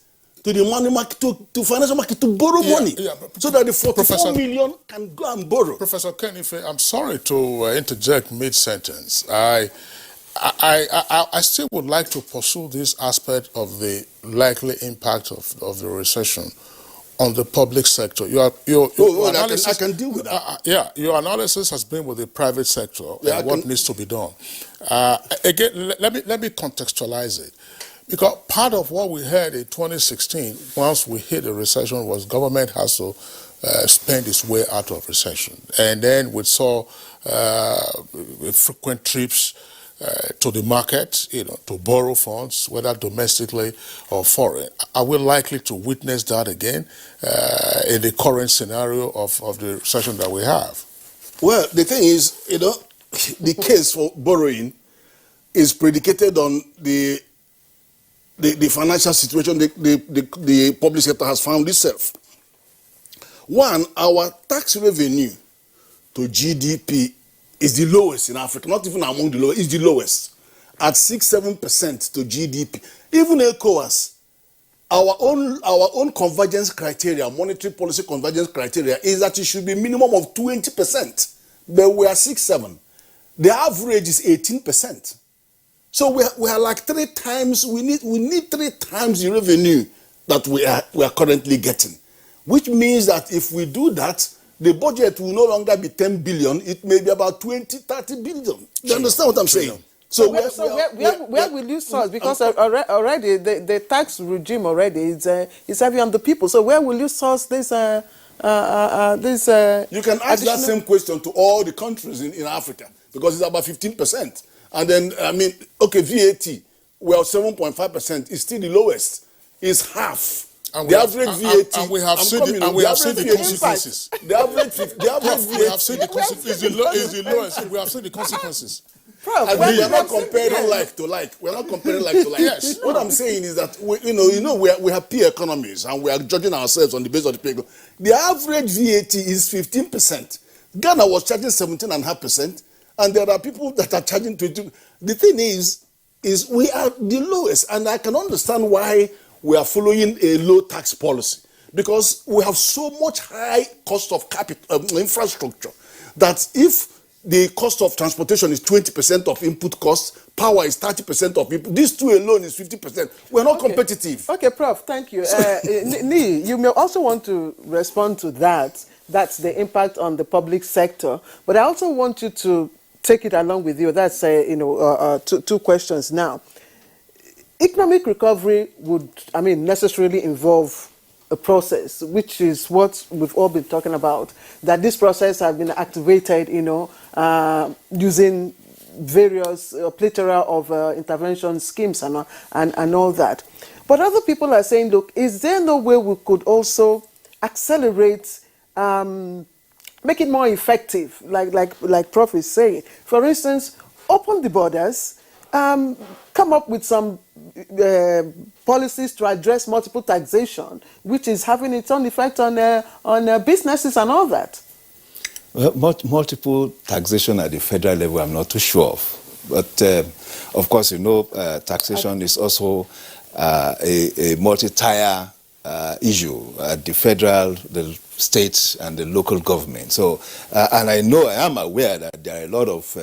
to the money market, to financial market, to borrow money, so that the 44 million can go and borrow. Professor Kenife, I'm sorry to interject mid-sentence. I still would like to pursue this aspect of the likely impact of the recession on the public sector. Your analysis, I can deal with that. Your analysis has been with the private sector and what needs to be done. Again, let me contextualize it. Because part of what we heard in 2016, once we hit the recession, was government has to spend its way out of recession. And then we saw frequent trips to the market, to borrow funds, whether domestically or foreign. Are we likely to witness that again in the current scenario of the recession that we have? Well, the thing is, the case for borrowing is predicated on the financial situation the public sector has found itself. One, our tax revenue to GDP is the lowest in Africa, not even among the lowest, it's the lowest, at 6-7% to GDP. Even ECOWAS, our own convergence criteria, monetary policy convergence criteria, is that it should be minimum of 20%, but we are 6-7. The average is 18%. So we are like 3 times, we need 3 times the revenue that we are currently getting. Which means that if we do that, the budget will no longer be 10 billion, it may be about 20, 30 billion. You understand what I'm saying? So where will you source? Because already the tax regime already is heavy on the people. So where will you source this? You can ask that same question to all the countries in Africa, because it's about 15%. And then, I mean, okay, VAT, well, 7.5% is still the lowest. It's half. And the average VAT, and we have seen the consequences. The average VAT, we have seen the consequences. Is the lowest. We have seen the consequences. Prof, and we are not comparing like to like. We're not comparing like to like. Yes. What I'm saying is that we have peer economies, and we are judging ourselves on the basis of the peer. The average VAT is 15%. Ghana was charging 17.5%, and there are people that are charging 20%. The thing is we are the lowest, and I can understand why we are following a low tax policy, because we have so much high cost of capital infrastructure that if the cost of transportation is 20% of input costs, power is 30% of input. These two alone is 50%. We're not competitive. Okay, Prof, thank you. Nii, you may also want to respond to that. That's the impact on the public sector. But I also want you to take it along with you. That's two questions now. Economic recovery would, necessarily involve a process, which is what we've all been talking about, that this process has been activated, using various plethora of intervention schemes and all that. But other people are saying, look, is there no way we could also accelerate, make it more effective, like Prof is saying? For instance, open the borders, come up with some policies to address multiple taxation, which is having its own effect on businesses and all that. Well, multiple taxation at the federal level, I'm not too sure of. But, of course, taxation is also a multi-tier issue at the federal, the state, and the local government. So, and I am aware that there are a lot of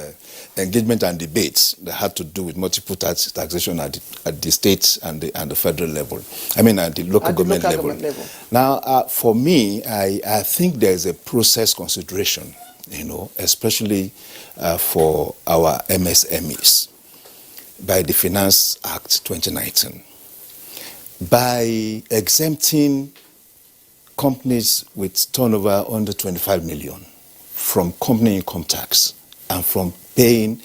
engagement and debates that had to do with multiple taxation at the state and the federal level. At the local government level. Now, for me, I think there is a process consideration, especially for our MSMEs by the Finance Act 2019. By exempting companies with turnover under 25 million from company income tax and from being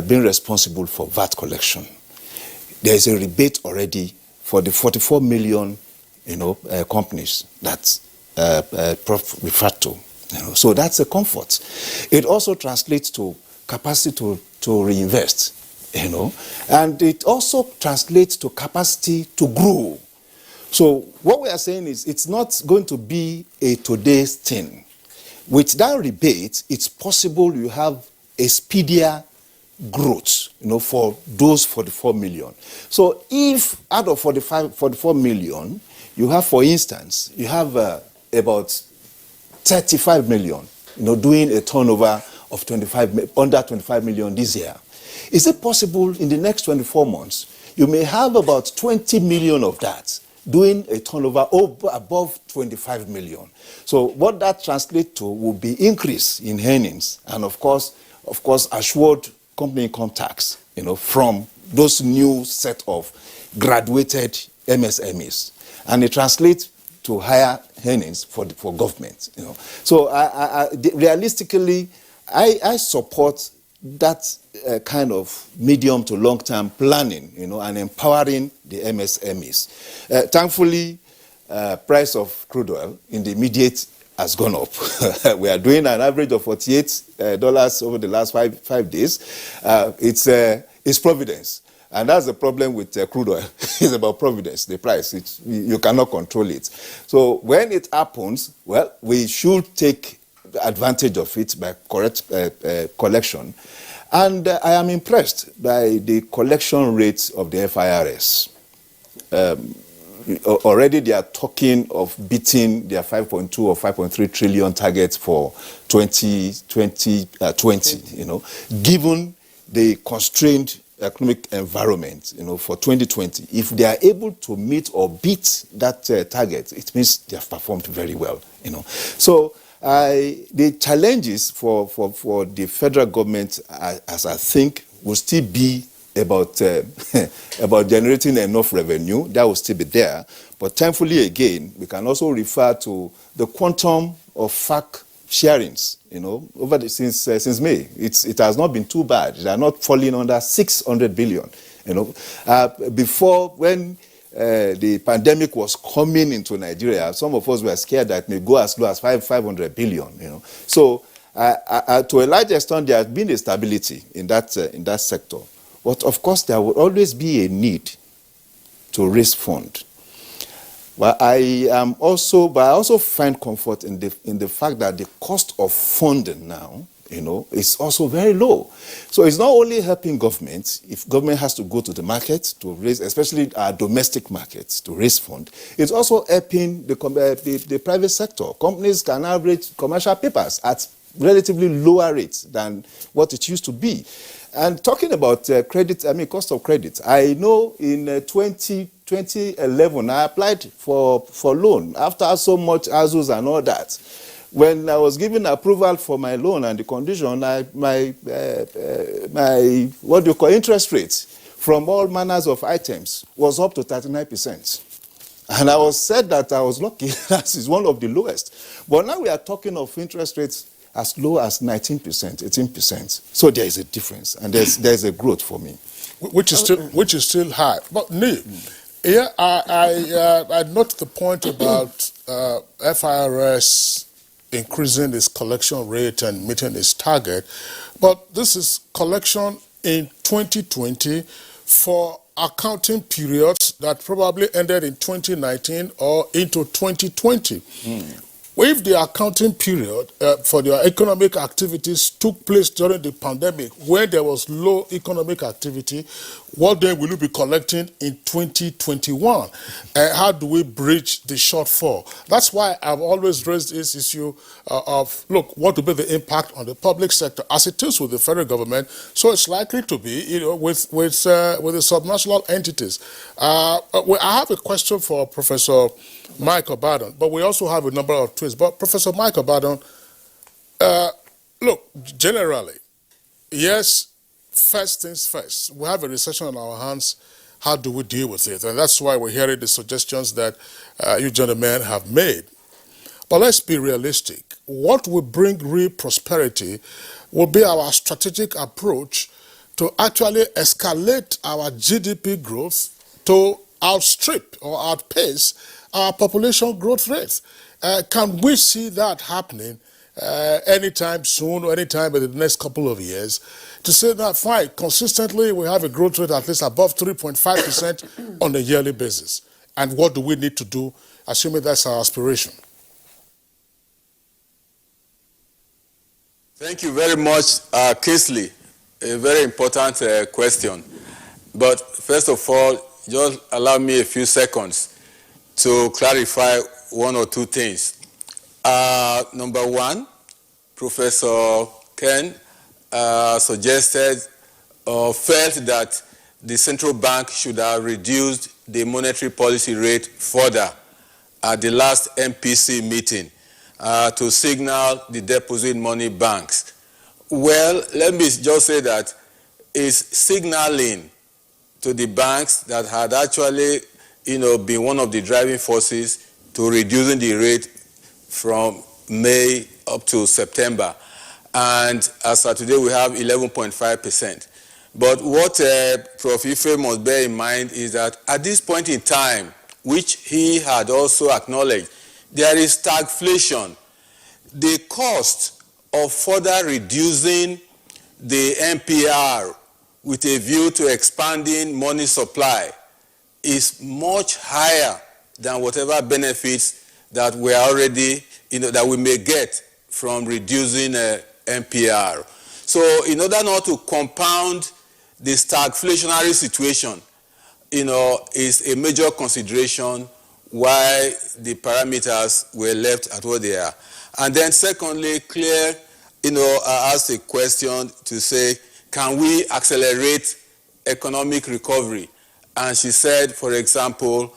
responsible for VAT collection. There is a rebate already for the 44 million, companies that Prof referred to. So that's a comfort. It also translates to capacity to reinvest, and it also translates to capacity to grow. So what we are saying is it's not going to be a today's thing. With that rebate, it's possible you have a speedier growth, for those 44 million. So if out of 44 million, you have, for instance, you have about 35 million, doing a turnover of under 25 million this year. Is it possible in the next 24 months, you may have about 20 million of that doing a turnover above 25 million. So what that translates to will be increase in earnings and of course assured company income tax, from those new set of graduated MSMEs. And it translates to higher earnings for government, So realistically, I support that kind of medium to long-term planning, and empowering the MSMEs. Thankfully, price of crude oil in the immediate has gone up. We are doing an average of $48 over the last five days. It's providence. And that's the problem with crude oil. It's about providence, the price. You cannot control it. So when it happens, well, we should take advantage of it by correct collection. And I am impressed by the collection rates of the FIRS. Already they are talking of beating their 5.2 or 5.3 trillion targets for 2020, given the constrained economic environment, for 2020. If they are able to meet or beat that target, it means they have performed very well, So the challenges for the federal government, as I think will still be about about generating enough revenue. That will still be there. But thankfully, again, we can also refer to the quantum of FAC sharings. Over since May, it has not been too bad. They are not falling under 600 billion. Before, when the pandemic was coming into Nigeria, some of us were scared that it may go as low as 500 billion. So to a large extent, there has been a stability in that sector. But of course, there will always be a need to raise funds. But I also find comfort in the fact that the cost of funding now, is also very low. So it's not only helping government. If government has to go to the market to raise, especially our domestic markets, to raise funds, it's also helping the private sector. Companies can now raise commercial papers at relatively lower rates than what it used to be. And talking about cost of credit, I know in 2011, I applied for loan after so much ASUS and all that. When I was given approval for my loan and the condition, my interest rates from all manners of items was up to 39%. And I was said that I was lucky. That is one of the lowest. But now we are talking of interest rates as low as 19%, 18%. So there is a difference, and there's a growth for me, which is still high. But Neil, yeah, I note the point about FIRS increasing its collection rate and meeting its target, but this is collection in 2020 for accounting periods that probably ended in 2019 or into 2020. If the accounting period for their economic activities took place during the pandemic, when there was low economic activity, what then will you be collecting in 2021? How do we bridge the shortfall? That's why I've always raised this issue of, look, what will be the impact on the public sector as it is with the federal government? So it's likely to be, with the subnational entities. I have a question for Professor Mike Obadon, but we also have a number of twists. But Professor Mike Obadon, look, generally, yes, first things first. We have a recession on our hands. How do we deal with it? And that's why we're hearing the suggestions that you gentlemen have made. But let's be realistic. What will bring real prosperity will be our strategic approach to actually escalate our GDP growth to outstrip or outpace our population growth rate. Can we see that happening anytime soon or anytime in the next couple of years? To say that, fine, consistently we have a growth rate at least above 3.5% on a yearly basis. And what do we need to do, assuming that's our aspiration? Thank you very much, Kingsley. A very important question. But first of all, just allow me a few seconds to clarify one or two things. Number one, Professor Ken suggested or felt that the central bank should have reduced the monetary policy rate further at the last MPC meeting to signal the deposit money banks. Well, let me just say that it's signaling to the banks that had actually been one of the driving forces to reducing the rate from May up to September. And as of today, we have 11.5%. But what Prof. Ife must bear in mind is that at this point in time, which he had also acknowledged, there is stagflation. The cost of further reducing the MPR with a view to expanding money supply is much higher than whatever benefits that we are already, that we may get from reducing MPR. So in order not to compound the stagflationary situation, is a major consideration why the parameters were left at what they are. And then secondly, Claire, asked a question to say, can we accelerate economic recovery? And she said, for example,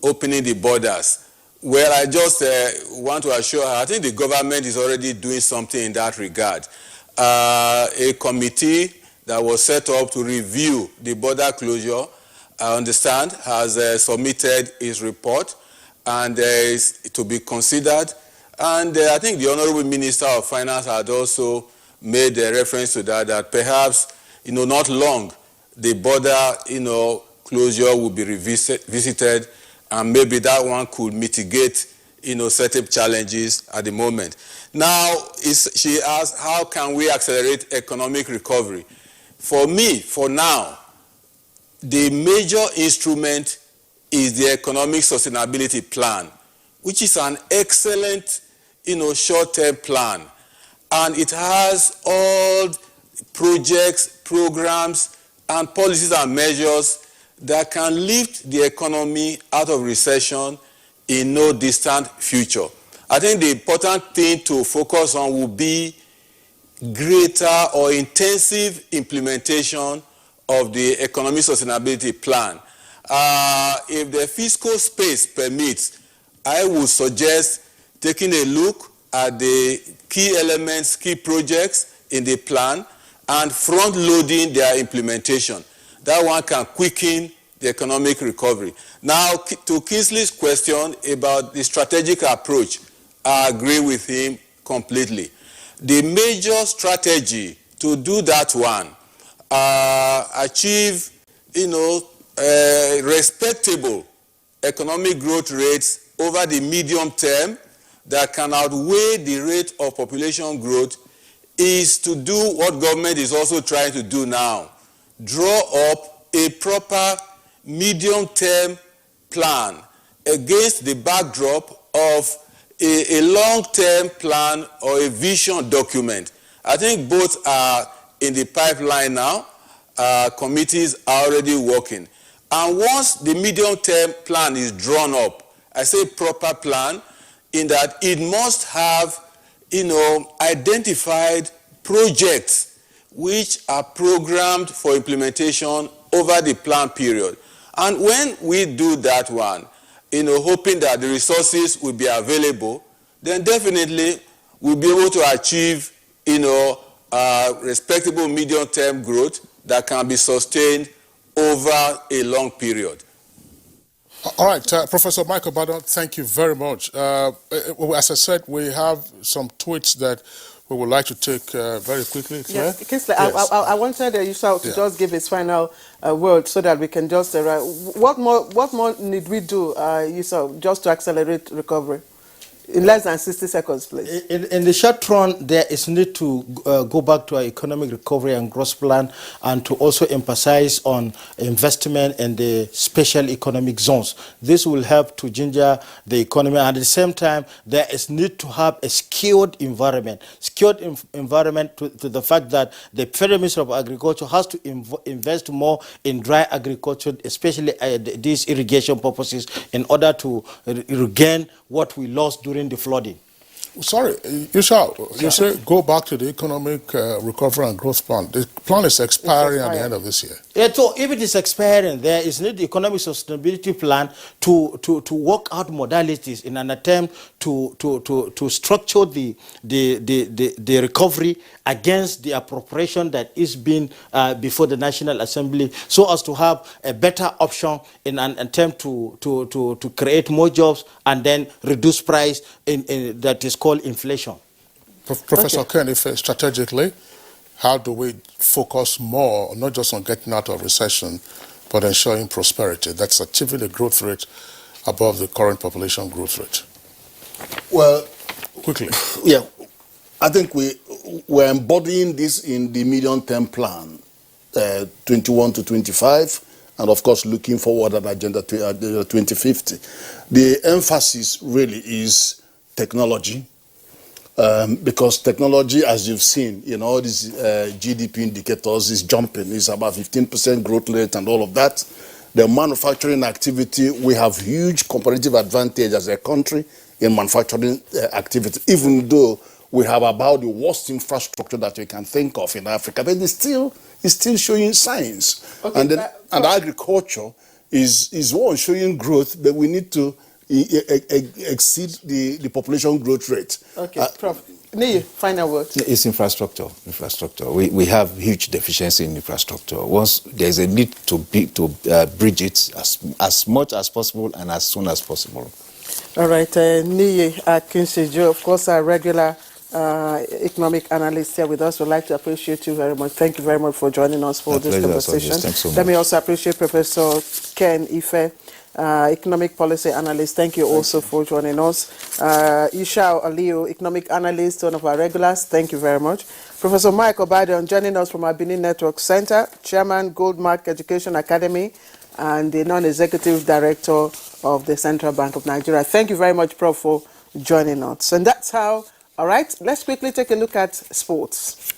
opening the borders. Well, I just want to assure her, I think the government is already doing something in that regard. A committee that was set up to review the border closure, I understand, has submitted his report, and is to be considered. And I think the Honorable Minister of Finance had also made a reference to that, that perhaps, not long, the border, closure will be visited, and maybe that one could mitigate, certain challenges at the moment. Now, she asked, how can we accelerate economic recovery? For me, for now, the major instrument is the Economic Sustainability Plan, which is an excellent, short-term plan. And it has all projects, programs, and policies and measures that can lift the economy out of recession in no distant future. I think the important thing to focus on will be greater or intensive implementation of the Economic Sustainability Plan. If the fiscal space permits, I would suggest taking a look at the key elements, key projects in the plan, and front-loading their implementation. That one can quicken the economic recovery. Now, to Kingsley's question about the strategic approach, I agree with him completely. The major strategy to do that one, achieve, respectable economic growth rates over the medium term that can outweigh the rate of population growth, is to do what government is also trying to do now. Draw up a proper medium-term plan against the backdrop of a long-term plan or a vision document. I think both are in the pipeline now. Committees are already working. And once the medium-term plan is drawn up, I say proper plan, in that it must have, identified projects which are programmed for implementation over the plan period. And when we do that one, hoping that the resources will be available, then definitely we'll be able to achieve, respectable medium-term growth that can be sustained over a long period. All right, Professor Michael Badon, thank you very much. As I said, we have some tweets that we would like to take very quickly. Yes, Kingsley, yes. I wanted Yusuf to just give his final word so that we can just what more need we do, Yusuf, just to accelerate recovery? In less than 60 seconds, please. In the short run, there is need to go back to our economic recovery and growth plan, and to also emphasize on investment in the special economic zones. This will help to ginger the economy, and at the same time, there is need to have a skilled environment. Skilled environment to the fact that the Federal Ministry of Agriculture has to invest more in dry agriculture, especially these irrigation purposes, in order to regain what we lost during the flooding. Sorry, you say go back to the economic recovery and growth plan. The plan is expiring at the end of this year. Yeah, so if it is expiring, there is need the economic sustainability plan to work out modalities in an attempt to structure the recovery against the appropriation that is being before the National Assembly, so as to have a better option in an attempt to create more jobs and then reduce price that is called inflation. Professor Ken, if strategically, how do we focus more, not just on getting out of recession, but ensuring prosperity? That's achieving a growth rate above the current population growth rate. Well, quickly. Yeah, I think we're embodying this in the medium-term plan, 21 to 25, and of course looking forward at Agenda 2050. The emphasis really is technology, because technology, as you've seen, all these GDP indicators is jumping. It's about 15% growth rate and all of that. The manufacturing activity, we have huge competitive advantage as a country in manufacturing activity, even though we have about the worst infrastructure that you can think of in Africa, but it's still showing signs. Okay, and agriculture is one showing growth, but we need to exceed the population growth rate. Okay, Prof. Nii, final word. It's infrastructure. We have huge deficiency in infrastructure. Once there's a need to bridge it as much as possible and as soon as possible. All right, Nii Akinsejo, of course, our regular economic analyst here with us. We'd like to appreciate you very much. Thank you very much for joining us for this conversation. Thanks so much. Let me also appreciate Professor Ken Ife, economic policy analyst. Thank you also for joining us. Isha Aliyu, economic analyst, one of our regulars. Thank you very much. Professor Mike Obadion joining us from our Benin Network Center, Chairman, Goldmark Education Academy, and the non-executive director of the Central Bank of Nigeria. Thank you very much, Prof, for joining us. And that's how, all right, let's quickly take a look at sports.